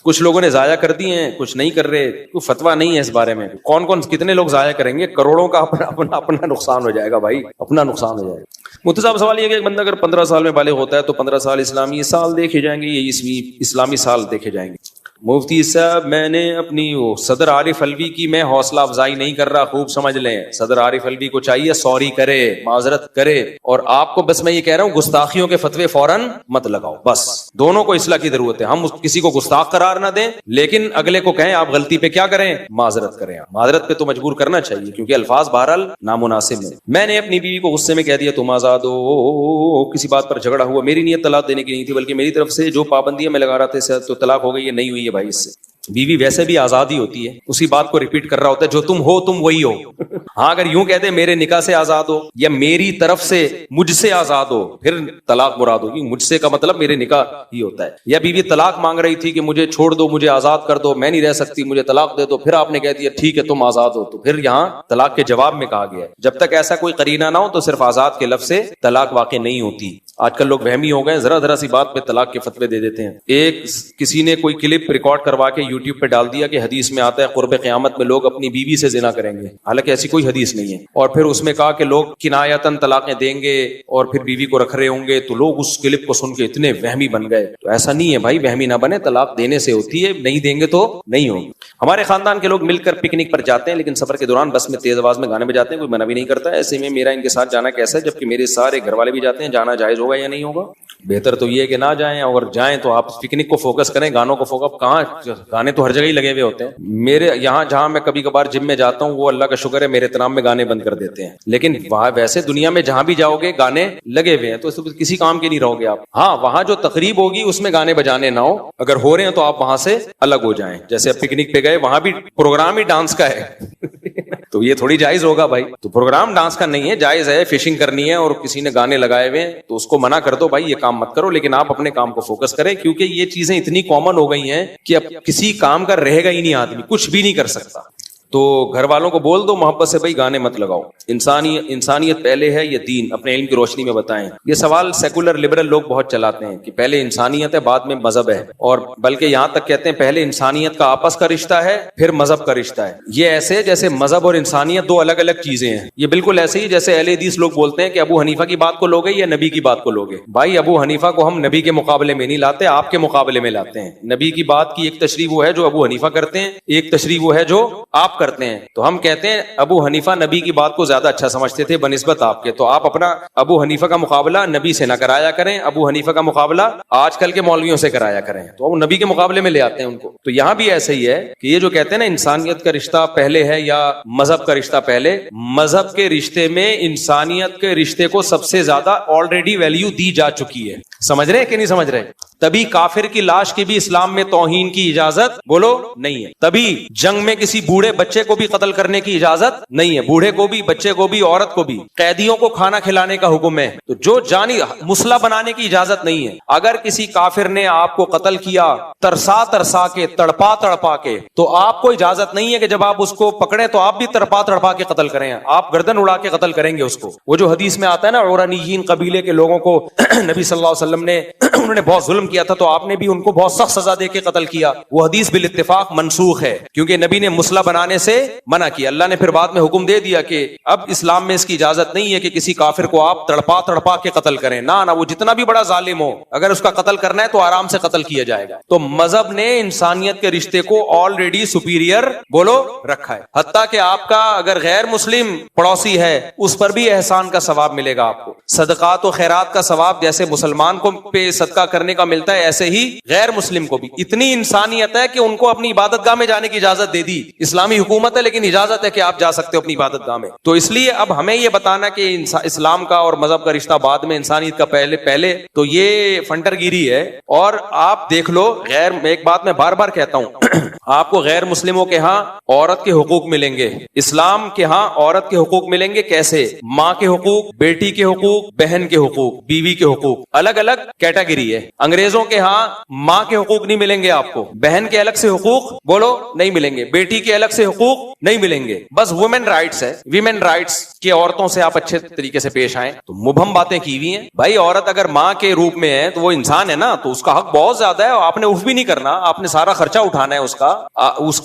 کچھ لوگوں نے ضائع کر دی ہیں, کچھ نہیں کر رہے, کوئی فتویٰ نہیں ہے اس بارے میں. کون کتنے لوگ ضائع کریں گے؟ کروڑوں کا اپنا نقصان ہو جائے گا بھائی, اپنا نقصان ہو جائے گا. مفتی صاحب سوال یہ کہ ایک بندہ اگر 15 سال میں بالغ ہوتا ہے تو 15 سال اسلامی سال دیکھے جائیں گے, یہ اسلامی سال دیکھے جائیں گے؟ مفتی صاحب میں نے اپنی صدر عارف الوی کی میں حوصلہ افزائی نہیں کر رہا, خوب سمجھ لیں. صدر عارف الوی کو چاہیے سوری کرے, معذرت کرے, اور آپ کو بس میں یہ کہہ رہا ہوں گستاخیوں کے فتوے فوراً مت لگاؤ. بس دونوں کو اصلاح کی ضرورت ہے. ہم کسی کو گستاخ قرار نہ دیں, لیکن اگلے کو کہیں آپ غلطی پہ کیا کریں, معذرت کریں. معذرت پہ تو مجبور کرنا چاہیے کیونکہ الفاظ بہرحال نامناسب ہیں. میں نے اپنی بیوی کو غصے میں کہہ دیا تم آزاد ہو, کسی بات پر جھگڑا ہوا, میری نیت طلاق دینے کی نہیں تھی بلکہ میری طرف سے جو پابندیاں میں لگا رہا تھا تو طلاق ہو گئی. یہ نہیں ہوئی ہے بھائی. اس سے بیوی ویسے بھی آزادی ہوتی ہے, اسی بات کو ریپیٹ کر رہا ہوتا ہے, جو تم ہو تم وہی ہو. ہاں اگر یوں کہتے میرے نکاح سے آزاد ہو یا میری طرف سے مجھ سے آزاد ہو پھر طلاق مراد ہوگی. مجھ سے کا مطلب میرے نکاح ہی ہوتا ہے. یا بیوی طلاق مانگ رہی تھی کہ مجھے چھوڑ دو, مجھے آزاد کر دو, میں نہیں رہ سکتی, مجھے طلاق دے دو, پھر آپ نے کہہ دیا ٹھیک ہے تم آزاد ہو, تو پھر یہاں طلاق کے جواب میں کہا گیا ہے. جب تک ایسا کوئی قرینہ نہ ہو تو صرف آزاد کے لفظ سے طلاق واقع نہیں ہوتی. آج کل لوگ وہمی ہو گئے, ذرا سی بات پہ طلاق کے فتوے دے دیتے ہیں. ایک کسی نے کوئی کلپ ریکارڈ کروا کے یوٹیوب پہ ڈال دیا کہ حدیث میں آتا ہے قرب قیامت میں لوگ اپنی بیوی سے زنا کریں گے, حالانکہ ایسی کوئی حدیث نہیں ہے. اور پھر اس میں کہا کہ لوگ کنایتاً طلاقیں دیں گے اور پھر بیوی کو رکھ رہے ہوں گے, تو لوگ اس کلپ کو سن کے اتنے وہمی بن گئے. تو ایسا نہیں ہے بھائی, وہمی نہ بنے, طلاق دینے سے ہوتی ہے, نہیں دیں گے تو نہیں ہوگی. ہمارے خاندان کے لوگ مل کر پکنک پر جاتے ہیں, لیکن سفر کے دوران بس میں تیز آواز میں گانے بجاتے ہیں, کوئی منع بھی نہیں کرتا. ایسے میں میرا ان کے ساتھ جانا کیسا ہے جبکہ میرے سارے گھر والے بھی جاتے ہیں, جانا جائز ہوگا یا نہیں ہوگا؟ بہتر تو یہ ہے کہ نہ جائیں, اگر جائیں تو آپ پکنک کو فوکس کریں, گانوں کو فوکس. کہاں گانے تو ہر جگہ ہی لگے ہوئے ہوتے ہیں. میرے یہاں جہاں میں کبھی کبھار جم میں جاتا ہوں وہ اللہ کا شکر ہے میرے احترام میں گانے بند کر دیتے ہیں, لیکن وہاں ویسے دنیا میں جہاں بھی جاؤ گے گانے لگے ہوئے ہیں, تو کسی کام کے نہیں رہو گے آپ. ہاں وہاں جو تقریب ہوگی اس میں گانے بجانے نہ ہو, اگر ہو رہے ہیں تو آپ وہاں سے الگ ہو جائیں. جیسے پکنک پہ گئے وہاں بھی پروگرام ہی ڈانس کا ہے تو یہ تھوڑی جائز ہوگا بھائی. تو پروگرام ڈانس کا نہیں ہے, جائز ہے, فشنگ کرنی ہے اور کسی نے گانے لگائے ہوئے ہیں تو اس کو منع کر دو بھائی یہ کام مت کرو, لیکن آپ اپنے کام کو فوکس کریں, کیونکہ یہ چیزیں اتنی کامن ہو گئی ہیں کہ اب کسی کام کا رہے گا ہی نہیں, آدمی کچھ بھی نہیں کر سکتا. تو گھر والوں کو بول دو محبت سے بھائی گانے مت لگاؤ. انسانیت پہلے ہے یا دین, اپنے علم کی روشنی میں بتائیں. یہ سوال سیکولر لبرل لوگ بہت چلاتے ہیں کہ پہلے انسانیت ہے بعد میں مذہب ہے, اور بلکہ یہاں تک کہتے ہیں پہلے انسانیت کا آپس کا رشتہ ہے پھر مذہب کا رشتہ ہے. یہ ایسے جیسے مذہب اور انسانیت دو الگ الگ چیزیں ہیں. یہ بالکل ایسے ہی جیسے اہل حدیث لوگ بولتے ہیں کہ ابو حنیفہ کی بات کو لوگے یا نبی کی بات کو لوگے. بھائی ابو حنیفہ کو ہم نبی کے مقابلے میں نہیں لاتے, آپ کے مقابلے میں لاتے ہیں. نبی کی بات کی ایک تشریح وہ ہے جو ابو حنیفہ کرتے ہیں, ایک تشریح وہ ہے جو آپ کرتے ہیں. تو ہم کہتے ہیں ابو حنیفہ نبی کی بات کو زیادہ اچھا سمجھتے تھے بنسبت آپ کے, تو آپ اپنا ابو حنیفہ کا مقابلہ نبی سے نہ کرایا کریں, ابو حنیفہ کا مقابلہ آج کل کے مولویوں سے کرایا کریں, تو وہ نبی کے مقابلے میں لے آتے ہیں ان کو. تو یہاں بھی ایسے ہی ہے کہ یہ جو کہتے ہیں نا انسانیت کا رشتہ پہلے ہے یا مذہب کا رشتہ پہلے, مذہب کے رشتے میں انسانیت کے رشتے کو سب سے زیادہ آلریڈی ویلیو دی جا چکی ہے. سمجھ رہے ہیں کہ نہیں سمجھ رہے؟ تبھی کافر کی لاش کی بھی اسلام میں توہین کی اجازت بولو نہیں ہے. تبھی جنگ میں کسی بوڑھے بچے کو بھی قتل کرنے کی اجازت نہیں ہے, بوڑھے کو بھی, بچے کو بھی, عورت کو بھی. قیدیوں کو کھانا کھلانے کا حکم ہے, تو جو جانی مسلح بنانے کی اجازت نہیں ہے. اگر کسی کافر نے آپ کو قتل کیا ترسا کے تڑپا کے, تو آپ کو اجازت نہیں ہے کہ جب آپ اس کو پکڑیں تو آپ بھی تڑپا کے قتل کریں, آپ گردن اڑا کے قتل کریں گے اس کو. وہ جو حدیث میں آتا ہے نا عورانیین قبیلے کے لوگوں کو نبی صلی اللہ علیہ وسلم نے انہوں نے بہت ظلم کیا تھا تو آپ نے بھی ان کو بہت سخت سزا دے کے قتل کیا, وہ حدیث بالاتفاق منسوخ ہے کیونکہ نبی نے مسلح بنانے سے منع کیا. اللہ نے پھر بعد میں حکم دے دیا کہ اب اسلام میں اس کی اجازت نہیں ہے کہ کسی کافر کو آپ تڑپا کے قتل کریں. نہ وہ جتنا بھی بڑا ظالم ہو, اگر اس کا قتل کرنا ہے تو آرام سے قتل کیا جائے گا. تو مذہب نے انسانیت کے رشتے کو آلریڈی سپیریئر بولو رکھا ہے. حتیٰ کہ آپ کا اگر غیر مسلم پڑوسی ہے اس پر بھی احسان کا ثواب ملے گا آپ کو. صدقات و خیرات کا ثواب جیسے مسلمان کو پہ صدقہ کرنے کا ملتا ہے ایسے ہی غیر مسلم کو بھی. اتنی انسانیت ہے کہ ان کو اپنی عبادت گاہ میں جانے کی اجازت دے دی. اسلامی حکومت ہے لیکن اجازت ہے کہ آپ جا سکتے ہو اپنی عبادت گاہ میں. تو اس لیے اب ہمیں یہ بتانا کہ اسلام کا اور مذہب کا رشتہ بعد میں, انسانیت کا پہلے, تو یہ فنٹر گیری ہے. اور آپ دیکھ لو ایک بات میں بار بار کہتا ہوں آپ کو غیر مسلموں کے ہاں عورت کے حقوق ملیں گے, اسلام کے ہاں عورت کے حقوق ملیں گے. کیسے؟ ماں کے حقوق, بیٹی کے حقوق, بہن کے حقوق, بیوی کے حقوق, الگ الگ کیٹیگری ہے. انگریزوں کے ہاں ماں کے حقوق نہیں ملیں گے آپ کو, بہن کے الگ سے حقوق بولو نہیں ملیں گے, بیٹی کے الگ سے حقوق نہیں ملیں گے. بس وومن رائٹس ہے, ویمن رائٹس کہ عورتوں سے آپ اچھے طریقے سے پیش آئیں. تو مبہم باتیں کی ہوئی ہیں بھائی. عورت اگر ماں کے روپ میں ہے تو وہ انسان ہے نا, تو اس کا حق بہت زیادہ ہے. آپ نے اف بھی نہیں کرنا, آپ نے سارا خرچہ اٹھانا ہے اس کا.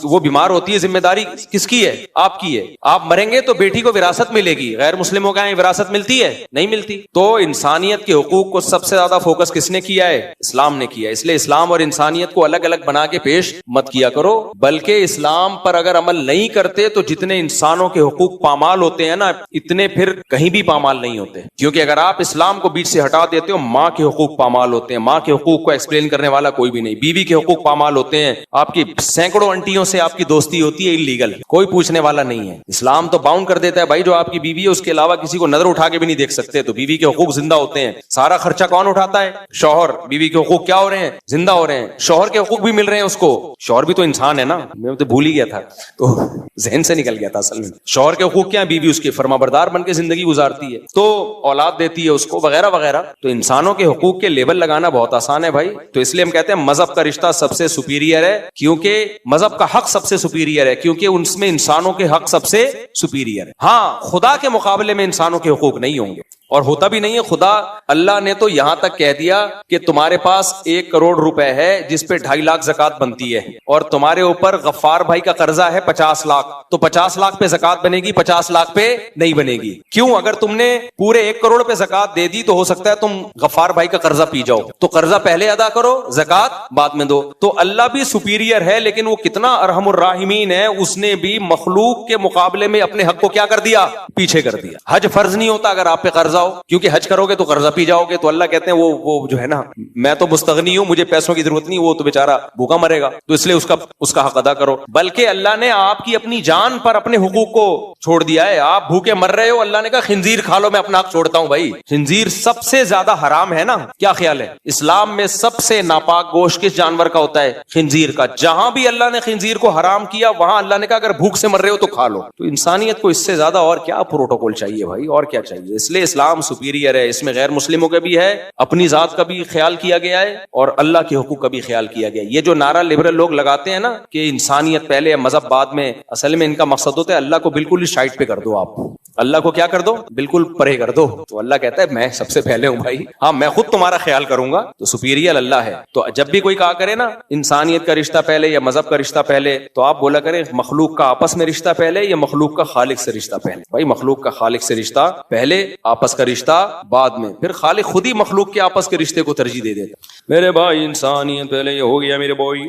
وہ بیمار ہوتی ہے, ذمہ داری کس کی ہے؟ آپ کی ہے. آپ مریں گے تو بیٹی کو وراثت ملے گی. غیر مسلموں کا وراثت ملتی ہے؟ نہیں ملتی. تو انسانیت کے حقوق کو سب سے زیادہ فوکس کس نے کیا ہے؟ اسلام نے کیا. اس لیے اسلام اور انسانیت کو الگ الگ بنا کے پیش مت کیا کرو, بلکہ اسلام پر اگر عمل نہیں کرتے تو جتنے انسانوں کے حقوق پامال ہوتے ہیں نا, اتنے پھر کہیں بھی پامال نہیں ہوتے. کیونکہ اگر آپ اسلام کو بیچ سے ہٹا دیتے ہو, ماں کے حقوق پامال ہوتے ہیں. ماں کے حقوق کو ایکسپلین کرنے والا کوئی بھی نہیں. بیوی کے حقوق پامال ہوتے ہیں. آپ کی سینکڑوں انٹیوں سے آپ کی دوستی ہوتی ہے انلیگل, کوئی پوچھنے والا نہیں ہے. اسلام تو باؤنڈ کر دیتا ہے بھائی جو آپ کی بیوی ہے اس کے علاوہ کسی کو نظر اٹھا کے بھی نہیں دیکھ سکتے, تو بیوی کے حقوق زندہ ہوتے ہیں. سارا خرچہ کون اٹھاتا ہے؟ شوہر. بیوی کے کے حقوق کیا ہو رہے ہیں؟ زندہ ہو رہے ہیں. شوہر کے حقوق بھی مل رہے ہیں اس کو. شوہر بھی تو انسان ہے نا, میں تو بھول ہی گیا تھا, تو ذہن سے نکل گیا تھا. اصل میں شوہر کے حقوق کیا, بیوی اس کے فرما بردار بن کے زندگی گزارتی ہے, تو اولاد دیتی ہے اس کو, وغیرہ وغیرہ. تو انسانوں کے حقوق کے لیبل لگانا بہت آسان ہے بھائی. تو اس لیے ہم کہتے ہیں مذہب کا رشتہ سب سے سپیریئر ہے, کیونکہ مذہب کا حق سب سے سپیریئر ہے, کیونکہ ان میں انسانوں کے حق سب سے سپیریئر ہے. ہاں, خدا کے مقابلے میں انسانوں کے حقوق نہیں ہوں گے, اور ہوتا بھی نہیں ہے. خدا اللہ نے تو یہاں تک کہہ دیا کہ تمہارے پاس 1 کروڑ روپے ہے جس پہ 2.5 لاکھ زکات بنتی ہے, اور تمہارے اوپر غفار بھائی کا قرضہ ہے 50 لاکھ, تو 50 لاکھ پہ زکات بنے گی, 50 لاکھ پہ نہیں بنے گی. کیوں؟ اگر تم نے پورے 1 کروڑ پہ زکات دے دی تو ہو سکتا ہے تم غفار بھائی کا قرضہ پی جاؤ, تو قرضہ پہلے ادا کرو, زکات بعد میں دو. تو اللہ بھی سپیریئر ہے, لیکن وہ کتنا ارحم الراحمین ہے, اس نے بھی مخلوق کے مقابلے میں اپنے حق کو کیا کر دیا, پیچھے کر دیا. حج فرض نہیں ہوتا اگر آپ پہ قرضہ ہو, کیونکہ حج کرو گے تو قرضہ پی جاؤ گے. تو اللہ کہتے ہیں وہ جو ہے نا, میں تو مستغنی ہوں, مجھے پیسوں کی ضرورت نہیں, وہ تو بیچارہ بھوکا مرے گا, تو اس لیے اس کا حق ادا کرو. بلکہ اللہ نے آپ کی اپنی جان پر اپنے حقوق کو چھوڑ دیا ہے. آپ بھوکے مر رہے ہو, اللہ نے کہا خنزیر کھا لو, میں اپنا حق چھوڑتا ہوں. بھائی خنزیر سب سے زیادہ حرام ہے نا, کیا خیال ہے؟ اسلام میں سب سے ناپاک گوشت کس جانور کا ہوتا ہے؟ خنزیر کا. جہاں بھی اللہ نے خنزیر کو حرام کیا, وہاں اللہ نے کہا اگر بھوک سے مر رہے ہو تو کھا لو. تو انسانیت کو اس سے زیادہ اور کیا پروٹوکول چاہیے بھائی, اور کیا چاہیے؟ اس لیے اسلام سپیریئر ہے. اس میں غیر مسلموں کا بھی ہے, اپنی ذات کا بھی خیال کیا گیا ہے, اور اللہ کے حقوق کا بھی خیال کیا گیا ہے. یہ جو نعرہ لبرل لوگ لگاتے ہیں نا کہ انسانیت پہلے مذہب بعد میں, اصل میں ان کا مقصد ہوتا ہے اللہ کو بالکل ہی سائڈ پہ کر دو. آپ اللہ کو کیا کر دو؟ بالکل پرے کر دو. تو اللہ کہتا ہے میں سب سے پہلے ہوں بھائی, ہاں میں خود تمہارا خیال کروں گا. تو سپیریئر اللہ ہے. تو جب بھی کوئی کہا کرے نا انسانیت کا رشتہ پہلے یا مذہب کا رشتہ پہلے, تو آپ بولا کریں مخلوق کا آپس میں رشتہ پہلے یا مخلوق کا خالق سے رشتہ پہلے. بھائی مخلوق کا خالق سے رشتہ پہلے, آپس کا رشتہ بعد میں. پھر خالق خود ہی مخلوق کے آپس کے رشتے کو ترجیح دے دیتا. میرے بھائی انسانیت پہلے, یہ ہو گیا میرے بھائی.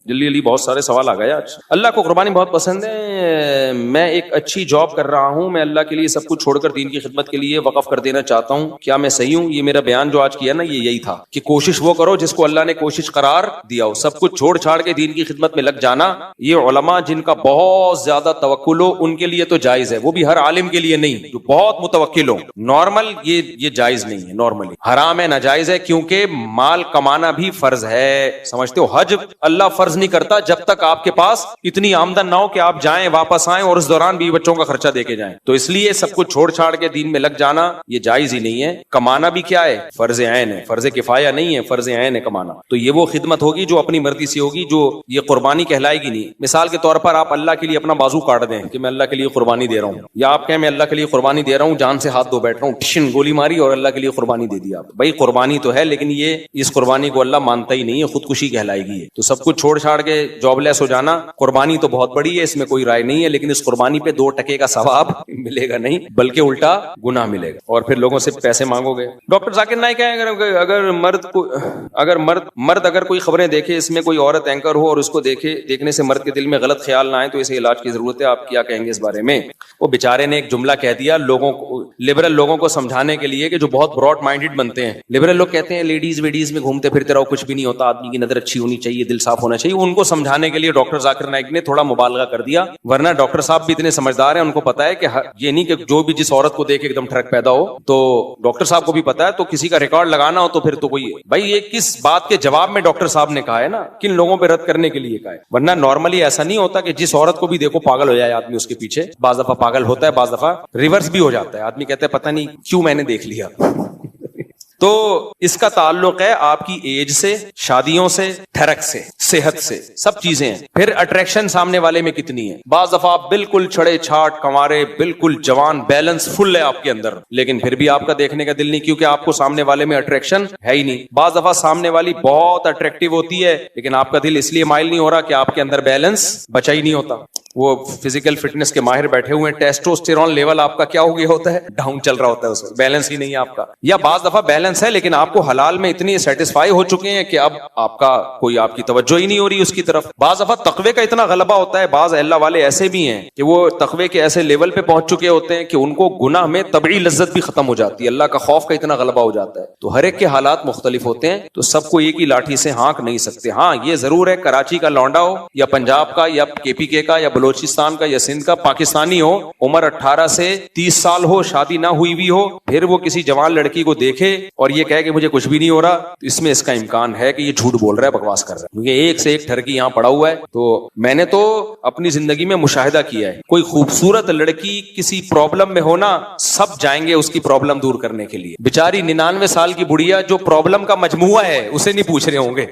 جلدی جلدی بہت سارے سوال آ گئے آج. اللہ کو قربانی بہت پسند ہے. میں ایک اچھی جاب کر رہا ہوں, میں اللہ کے لیے سب کچھ چھوڑ کر دین کی خدمت کے لیے وقف کر دینا چاہتا ہوں, کیا میں صحیح ہوں؟ یہ میرا بیان جو آج کیا نا, یہ یہی تھا کہ کوشش وہ کرو جس کو اللہ نے کوشش قرار دیا ہو. سب کچھ چھوڑ چھاڑ کے دین کی خدمت میں لگ جانا, یہ علماء جن کا بہت زیادہ توکل ہو ان کے لیے تو جائز ہے, وہ بھی ہر عالم کے لیے نہیں جو بہت متوکل ہو. نارمل یہ جائز نہیں ہے, نارملی حرام ہے, ناجائز ہے, کیونکہ مال کمانا بھی فرض ہے. سمجھتے ہو, حج اللہ فرض نہیں کرتا جب تک آپ کے پاس اتنی آمدن نہ ہو کہ آپ جائیں واپس آئیں اور اس دوران بھی بچوں کا خرچہ دے کے جائیں. تو اس لیے سب کچھ چھوڑ چھاڑ کے دین میں لگ جانا یہ جائز ہی نہیں ہے. کمانا بھی کیا ہے؟ فرض عین ہے, فرض کفایہ نہیں ہے, فرض عین ہے کمانا. تو یہ وہ خدمت ہوگی جو اپنی مرضی سے ہوگی, جو یہ قربانی کہلائے گی نہیں. مثال کے طور پر آپ اللہ کے لیے اپنا بازو کاٹ دیں کہ میں اللہ کے لیے قربانی دے رہا ہوں, یا آپ کہیں میں اللہ کے لیے قربانی دے رہا ہوں, جان سے ہاتھ دھو بیٹھ رہا ہوں, ٹشن گولی ماری اور اللہ کے لیے قربانی دے دی. آپ بھائی قربانی تو ہے, لیکن یہ اس قربانی کو اللہ مانتا ہی نہیں ہے, خودکشی کہلائے گی. تو سب کچھ چھوڑ چھاڑ کے جاب لیس ہو جانا, قربانی تو بہت بڑی ہے, اس میں کوئی رائے نہیں ہے, لیکن اس قربانی پہ 2 ٹکے کا ثواب ملے گا نہیں, بلکہ الٹا گناہ ملے گا, اور پھر لوگوں سے پیسے مانگو گے. ڈاکٹر ذاکر نائک کہیں اگر مرد اگر کوئی خبریں دیکھے, اس میں کوئی عورت اینکر ہو اور اس کو دیکھنے سے مرد کے دل میں غلط خیال نہ آئے تو اسے علاج کی ضرورت ہے, آپ کیا کہیں گے اس بارے میں؟ وہ بیچارے نے ایک جملہ کہہ دیا لبرل لوگوں کو سمجھانے کے لیے کہ جو بہت براڈ مائنڈڈ بنتے ہیں. لبرل لوگ کہتے ہیں لیڈیز ویڈیز میں گھومتے پھرتے رہو, کچھ بھی نہیں ہوتا, آدمی کی نظر اچھی ہونی چاہیے, دل صاف ہونا چاہیے. ان کو سمجھانے کے لیے ڈاکٹر ذاکر نائک نے تھوڑا مبالغہ کر دیا, ورنہ ڈاکٹر صاحب بھی اتنے سمجھدار ہیں, ان کو پتا ہے کہ یہ نہیں کہ جو بھی جس عورت کو دیکھ ایک دم ٹھڑک پیدا ہو. تو ڈاکٹر صاحب کو بھی پتا ہے, تو کسی کا ریکارڈ لگانا ہو تو پھر تو کوئی بھائی یہ کس بات کے جواب میں ڈاکٹر صاحب نے کہا ہے نا, کن لوگوں پہ رد کرنے کے لیے کہا ہے. ورنہ نارملی ایسا نہیں ہوتا کہ جس عورت کو بھی دیکھو پاگل ہو جائے آدمی اس کے پیچھے. بعض دفعہ پاگل ہوتا ہے, بعض دفعہ ریورس بھی ہو جاتا ہے, آدمی کہتا ہے پتہ نہیں کیوں میں نے دیکھ لیا. تو اس کا تعلق ہے آپ کی ایج سے, شادیوں سے, ٹھڑک سے, صحت سے, سب چیزیں ہیں. پھر اٹریکشن سامنے والے میں کتنی ہے. بعض دفعہ آپ بالکل چھڑے چھاٹ کنوارے, بالکل جوان, بیلنس فل ہے آپ کے اندر, لیکن پھر بھی آپ کا دیکھنے کا دل نہیں, کیونکہ آپ کو سامنے والے میں اٹریکشن ہے ہی نہیں. بعض دفعہ سامنے والی بہت اٹریکٹیو ہوتی ہے, لیکن آپ کا دل اس لیے مائل نہیں ہو رہا کہ آپ کے اندر بیلنس بچا ہی نہیں ہوتا. وہ فزیکل فٹنس کے ماہر بیٹھے ہوئے ہیں, ٹیسٹوسٹیرون لیول آپ کا کیا ہو گیا ہوتا ہے, ڈاؤن چل رہا ہوتا ہے, اس میں بیلنس ہی نہیں ہے آپ کا. یا بعض دفعہ بیلنس ہے لیکن آپ کو حلال میں اتنی سیٹسفائی ہو چکے ہیں کہ اب آپ کا کوئی آپ کی توجہ ہی نہیں ہو رہی اس کی طرف. بعض دفعہ تقوی کا اتنا غلبہ ہوتا ہے, بعض اللہ والے ایسے بھی ہیں کہ وہ تقوی کے ایسے لیول پہ پہنچ چکے ہوتے ہیں کہ ان کو گناہ میں طبعی لذت بھی ختم ہو جاتی ہے, اللہ کا خوف کا اتنا غلبہ ہو جاتا ہے. تو ہر ایک کے حالات مختلف ہوتے ہیں, تو سب کو ایک ہی لاٹھی سے ہانک نہیں سکتے. ہاں یہ ضرور ہے, کراچی کا لونڈا ہو یا پنجاب کا یا KPK کا یا بلوچستان کا یا سندھ کا پاکستانی ہو, عمر 18 سے 30 سال ہو, شادی نہ ہوئی بھی ہو, پھر وہ کسی جوان لڑکی کو دیکھے اور یہ کہے کہ مجھے کچھ بھی نہیں ہو رہا, تو اس میں اس کا امکان ہے کہ یہ جھوٹ بول رہا ہے, بکواس کر رہا ہے, کیونکہ ایک سے ایک ٹھرکی یہاں پڑا ہوا ہے. تو میں نے تو اپنی زندگی میں مشاہدہ کیا ہے, کوئی خوبصورت لڑکی کسی پرابلم میں ہونا, سب جائیں گے اس کی پرابلم دور کرنے کے لیے. بیچاری 99 سال کی بڑھیا جو پرابلم کا مجموعہ ہے اسے نہیں پوچھ رہے ہوں گے.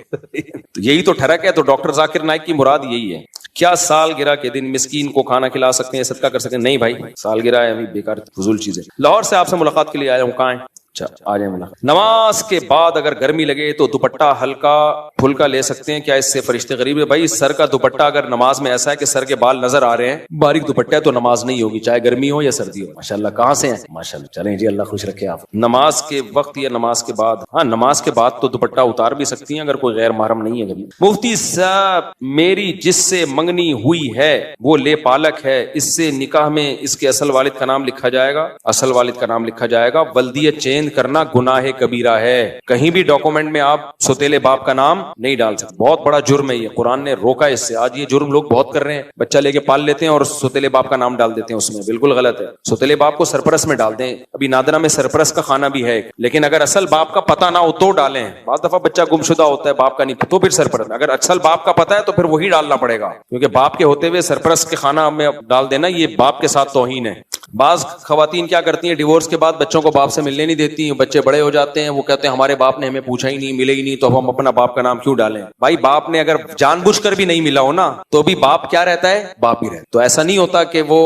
یہی تو ٹھرک ہے. تو ڈاکٹر ذاکر نائک کی مراد یہی ہے. کیا سالگرہ کے دن مسکین کو کھانا کھلا سکتے ہیں, صدقہ کر سکتے ہیں؟ نہیں بھائی, سالگرہ ہے, ابھی بیکار فضول چیز ہے. لاہور سے آپ سے ملاقات کے لیے آیا ہوں, کہاں ہیں؟ اچھا آ جائیں ملاقات. نماز کے بعد اگر گرمی لگے تو دوپٹہ ہلکا پھلکا لے سکتے ہیں کیا, اس سے فرشتے غریب ہے؟ بھائی سر کا دوپٹہ اگر نماز میں ایسا ہے کہ سر کے بال نظر آ رہے ہیں, باریک دوپٹہ ہے, تو نماز نہیں ہوگی, چاہے گرمی ہو یا سردی ہو. ماشاءاللہ, کہاں سے ہیں؟ ماشاءاللہ, چلیں جی, اللہ خوش رکھے آپ. نماز کے وقت یا نماز کے بعد؟ ہاں نماز کے بعد تو دوپٹہ اتار بھی سکتی ہیں اگر کوئی غیر محرم نہیں ہے. کبھی مفتی صاحب میری جس سے منگنی ہوئی ہے وہ لے پالک ہے, اس سے نکاح میں اس کے اصل والد کا نام لکھا جائے گا؟ اصل والد کا نام لکھا جائے گا. ولدیت چینج کرنا گناہ کبیرہ ہے. کہیں بھی ڈاکومنٹ میں آپ سوتیلے باپ کا نام نہیں ڈال سکتے, بہت بڑا جرم ہے یہ, قرآن نے روکا اس سے. آج یہ جرم لوگ بہت کر رہے ہیں, بچہ لے کے پال لیتے ہیں اور سوتیلے باپ کا نام ڈال دیتے ہیں اس میں, بالکل غلط ہے. سوتیلے باپ کو سرپرست میں ڈال دیں. ابھی نادرہ میں سرپرست کا خانہ بھی ہے, لیکن اگر اصل باپ کا پتہ نہ ہو تو ڈالیں. بعض دفعہ بچہ گمشدہ ہوتا ہے, باپ کا نہیں, تو پھر سرپرست. اگر اصل باپ کا پتہ ہے تو پھر وہی ڈالنا پڑے گا, کیونکہ باپ کے ہوتے ہوئے سرپرست کے خانہ میں ڈال دینا یہ باپ کے ساتھ توہین ہے. بعض خواتین کیا کرتی ہیں, ڈیورس کے بعد بچوں کو باپ سے ملنے نہیں دیتی ہیں, بچے بڑے ہو جاتے ہیں, وہ کہتے ہیں ہمارے باپ نے ہمیں پوچھا ہی نہیں, ملے ہی نہیں, تو اب ہم اپنا باپ کا نام کیوں ڈالیں؟ بھائی باپ نے اگر جان بوجھ کر بھی نہیں ملا ہو نا, تو بھی باپ کیا رہتا ہے, باپ ہی رہتا. تو ایسا نہیں ہوتا کہ وہ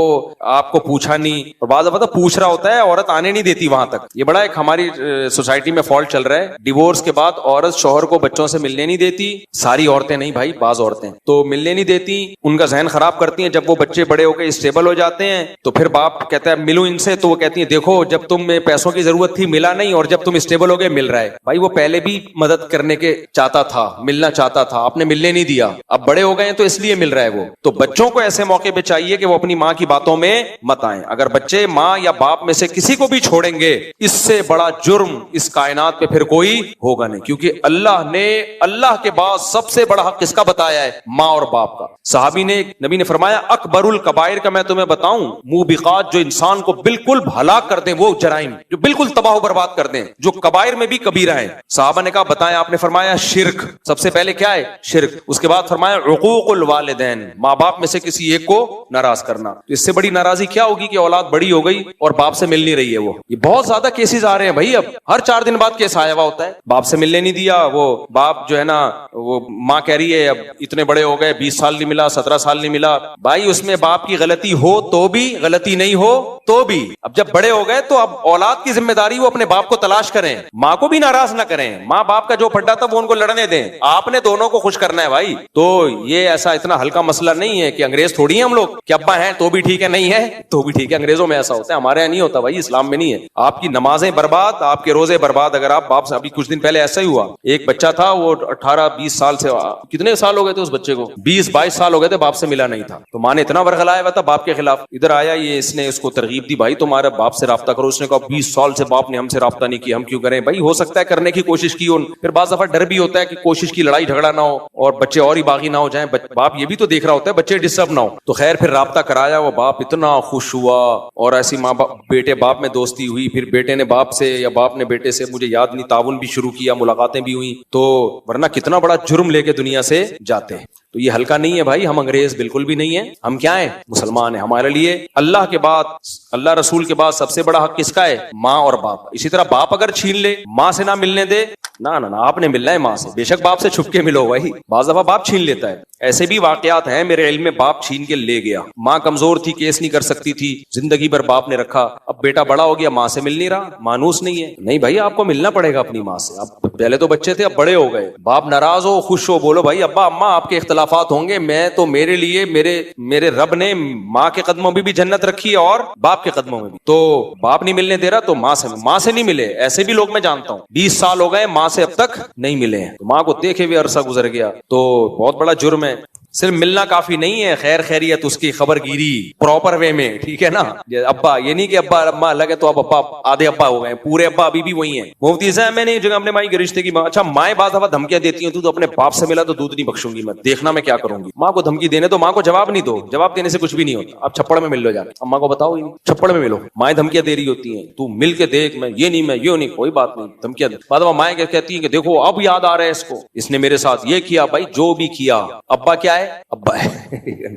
آپ کو پوچھا نہیں, اور بعض دفعہ پوچھ رہا ہوتا ہے, عورت آنے نہیں دیتی وہاں تک. یہ بڑا ایک ہماری سوسائٹی میں فالٹ چل رہا ہے. ڈیورس کے بعد عورت شوہر کو بچوں سے ملنے نہیں دیتی. ساری عورتیں نہیں بھائی, بعض عورتیں تو ملنے نہیں دیتی, ان کا ذہن خراب کرتی ہیں. جب وہ بچے بڑے ہو کے اسٹیبل ہو جاتے ہیں تو پھر باپ کہتا ہے ملو ان سے, تو وہ کہتی ہیں دیکھو جب تم میں پیسوں کی ضرورت تھی ملا نہیں, اور جب تم اسٹیبل ہو گئے مل رہا ہے. بھائی وہ پہلے بھی مدد کرنے کے چاہتا تھا, ملنا چاہتا تھا, آپ نے ملنے نہیں دیا, اب بڑے ہو گئے ہیں تو اس لیے مل رہا ہے وہ. تو بچوں کو ایسے موقع پہ چاہیے کہ وہ اپنی ماں کی باتوں میں مت آئیں. اگر بچے ماں یا باپ میں سے کسی کو بھی چھوڑیں گے, اس سے بڑا جرم اس کائنات پہ پھر کوئی ہوگا نہیں, کیونکہ اللہ کے بعد سب سے بڑا حق کس کا بتایا ہے, ماں اور باپ کا. صحابی نے, نبی نے فرمایا اکبر الکبائر کا میں تمہیں بتاؤں, موبقات جو انسان کو بالکل ہلاک کر دیں, وہ جرائم جو بالکل تباہ و برباد کر دیں, جو کبائر میں بھی کبیرہ ہیں. صحابہ نے کہا بتائیں, آپ نے فرمایا شرک, سب سے پہلے کیا ہے, شرک. اس کے بعد فرمایا عقوق الوالدین, ماں باپ میں سے کسی ایک کو ناراض کرنا. تو اس سے بڑی ناراضی کیا ہوگی کہ اولاد بڑی ہو گئی اور باپ سے مل نہیں رہی ہے. وہ یہ بہت زیادہ کیسز آ رہے ہیں بھائی, اب ہر 4 دن بعد کیس آیا ہوا ہوتا ہے, باپ سے ملنے نہیں دیا, وہ باپ جو ہے نا, وہ ماں کہہ رہی ہے اب اتنے بڑے ہو گئے, 20 سال نہیں ملا, 17 سال نہیں ملا. بھائی اس میں باپ کی غلطی ہو تو بھی, غلطی نہیں ہو تو بھی. اب جب بڑے ہو گئے تو اب اولاد کی ذمہ داری وہ اپنے باپ کو تلاش کریں, ماں کو بھی ناراض نہ کریں. ماں باپ کا جو پھڈا تھا وہ ان کو لڑنے دیں, آپ نے دونوں کو خوش کرنا ہے بھائی. تو یہ ایسا اتنا ہلکا مسئلہ نہیں ہے کہ انگریز تھوڑی ہیں ہم لوگ, کہ ابا ہیں تو بھی ٹھیک ہے, نہیں ہے تو بھی ٹھیک ہے. انگریزوں میں ایسا ہوتا ہے, ہمارے یہاں نہیں ہوتا بھائی, اسلام میں نہیں ہے. آپ کی نمازیں برباد, آپ کے روزے برباد, اگر آپ باپ سے. ابھی کچھ دن پہلے ایسا ہی ہوا, ایک بچہ تھا, وہ 18-20 سال سے, کتنے سال ہو گئے تھے اس بچے کو, 20-22 سال ہو گئے تھے, باپ سے ملا نہیں تھا. تو ماں نے اتنا ورغلایا ہوا تھا باپ کے خلاف. ادھر آیا یہ, اس نے اس کو ترغیب دی, بھائی تمہارے باپ سے رابطہ کرو. اس نے کہا 20 سال سے باپ نے ہم سے رابطہ نہیں کیا, ہم کیوں کریں. بھائی ہو سکتا ہے کرنے کی کوشش کی, پھر بعض دفعہ ڈر بھی ہوتا ہے کہ کوشش کی لڑائی جھگڑا نہ ہو اور بچے اور ہی باغی نہ ہو جائیں. باپ یہ بھی تو دیکھ رہا ہوتا ہے بچے ڈسٹرب نہ ہو. تو خیر پھر رابطہ کرایا, وہ باپ اتنا خوش ہوا, اور ایسی ماں بیٹے باپ میں دوستی ہوئی. پھر بیٹے نے باپ سے یا باپ نے بیٹے سے, مجھے یاد نہیں, تعاون بھی شروع کیا, ملاقاتیں بھی ہوئی. تو ورنہ کتنا بڑا جرم لے کے دنیا سے جاتے ہیں. تو یہ ہلکا نہیں ہے بھائی, ہم انگریز بالکل بھی نہیں ہیں. ہم کیا ہیں, مسلمان ہیں. ہمارے لیے اللہ کے بعد, اللہ رسول کے بعد سب سے بڑا حق کس کا ہے, ماں اور باپ. اسی طرح باپ اگر چھین لے, ماں سے نہ ملنے دے, نہ آپ نے ملنا ہے ماں سے. بے شک باپ سے چھپ کے ملو بھائی, بعض دفعہ باپ چھین لیتا ہے. ایسے بھی واقعات ہیں میرے علم میں, باپ چھین کے لے گیا. ماں کمزور تھی, کیس نہیں کر سکتی تھی, زندگی بھر باپ نے رکھا. اب بیٹا بڑا ہو گیا, ماں سے مل نہیں رہا, مانوس نہیں ہے. نہیں بھائی, آپ کو ملنا پڑے گا اپنی ماں سے. اب پہلے تو بچے تھے, اب بڑے ہو گئے. باپ ناراض ہو, خوش ہو, بولو بھائی ابا اماں آپ کے اختلافات ہوں گے, میں تو میرے لیے میرے رب نے ماں کے قدموں میں بھی جنت رکھی ہے اور باپ کے قدموں میں بھی. تو باپ نہیں ملنے دے رہا تو ماں سے نہیں ملے. ایسے بھی لوگ میں جانتا ہوں 20 سال ہو گئے, ماں سے اب تک نہیں ملے ہیں. ماں کو دیکھے ہوئے عرصہ گزر گیا, تو بہت بڑا جرم ہے. صرف ملنا کافی نہیں ہے، خیر خیریت اس کی خبر گیری پراپر وے میں، ٹھیک ہے نا. ابا یہ نہیں کہ ابا اما الگ ہے تو اب ابا آدھے ابا ہو گئے، پورے ابا ابھی بھی وہی ہیں. مفتی صاحب میں نے جگہ اپنے مائی کے رشتے کی اچھا مائیں بعض دفعہ دھمکیاں دیتی ہیں تو اپنے باپ سے ملا تو دودھ نہیں بخشوں گی، میں دیکھنا میں کیا کروں گی. ماں کو دھمکی دینے تو ماں کو جواب نہیں دو، جواب دینے سے کچھ بھی نہیں ہوتا. اب چھپڑ میں مل لو جا کے، اما کو بتاؤ ہی نہیں، چھپڑ میں ملو. مائیں دھمکیاں دے رہی ہوتی ہیں، تو مل کے دیکھ، میں یہ نہیں، میں یہ نہیں، کوئی بات نہیں، دھمکیاں دے. بعد میں مائیں کہتی ہیں کہ دیکھو اب یاد آ رہا ہے اس کو، اس نے میرے ساتھ یہ کیا. بھائی جو بھی کیا ابا کیا ہے، ابا ہے.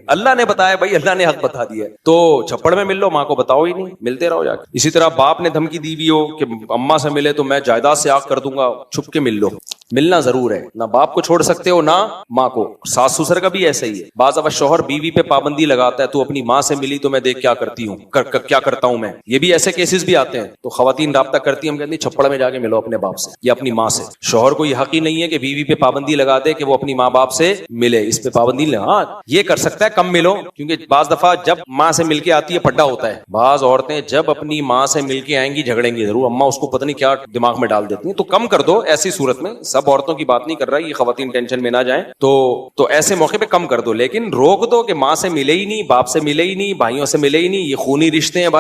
اللہ نے بتایا بھائی، اللہ نے حق بتا دیا. تو چھپڑ میں مل لو، ماں کو بتاؤ ہی نہیں، ملتے رہو جا کے. اسی طرح باپ نے دھمکی دی بھی ہو کہ اما سے ملے تو میں جائیداد سے آگ کر دوں گا، چھپ کے مل لو. ملنا ضرور ہے، نہ باپ کو چھوڑ سکتے ہو نہ ماں کو. ساس سسر کا بھی ایسا ہی ہے. بعض دفعہ شوہر بیوی پہ پابندی لگاتا ہے، تو اپنی ماں سے ملی تو میں دیکھ کیا کرتی ہوں، کیا کرتا ہوں میں. یہ بھی ایسے کیسز بھی آتے ہیں. تو خواتین رابطہ کرتی ہیں، ہم کہتے ہیں چھپڑ میں جا کے ملو اپنے باپ سے یا اپنی ماں سے. شوہر کو یہ حق ہی نہیں ہے کہ بیوی پہ پابندی لگا دے کہ وہ اپنی ماں باپ سے ملے، اس پہ پابندی نہیں. ہاں یہ کر سکتا ہے کم ملو، کیونکہ بعض دفعہ جب ماں سے مل کے آتی ہے پڈا ہوتا ہے. بعض عورتیں جب اپنی ماں سے مل کے آئیں گی جھگڑیں گی ضرور، اما اس کو پتہ نہیں کیا دماغ میں ڈال دیتی ہیں. تو کم کر دو ایسی صورت میں. سب عورتوں کی بات نہیں کر رہا، یہ خواتین ٹینشن میں نہ جائیں. تو ایسے موقع پہ کم کر دو، لیکن روک دو کہ ماں سے ملے ہی نہیں، باپ سے ملے ہی نہیں، بھائیوں سے ملے ہی نہیں. یہ خونی رشتے ہیں بھائی.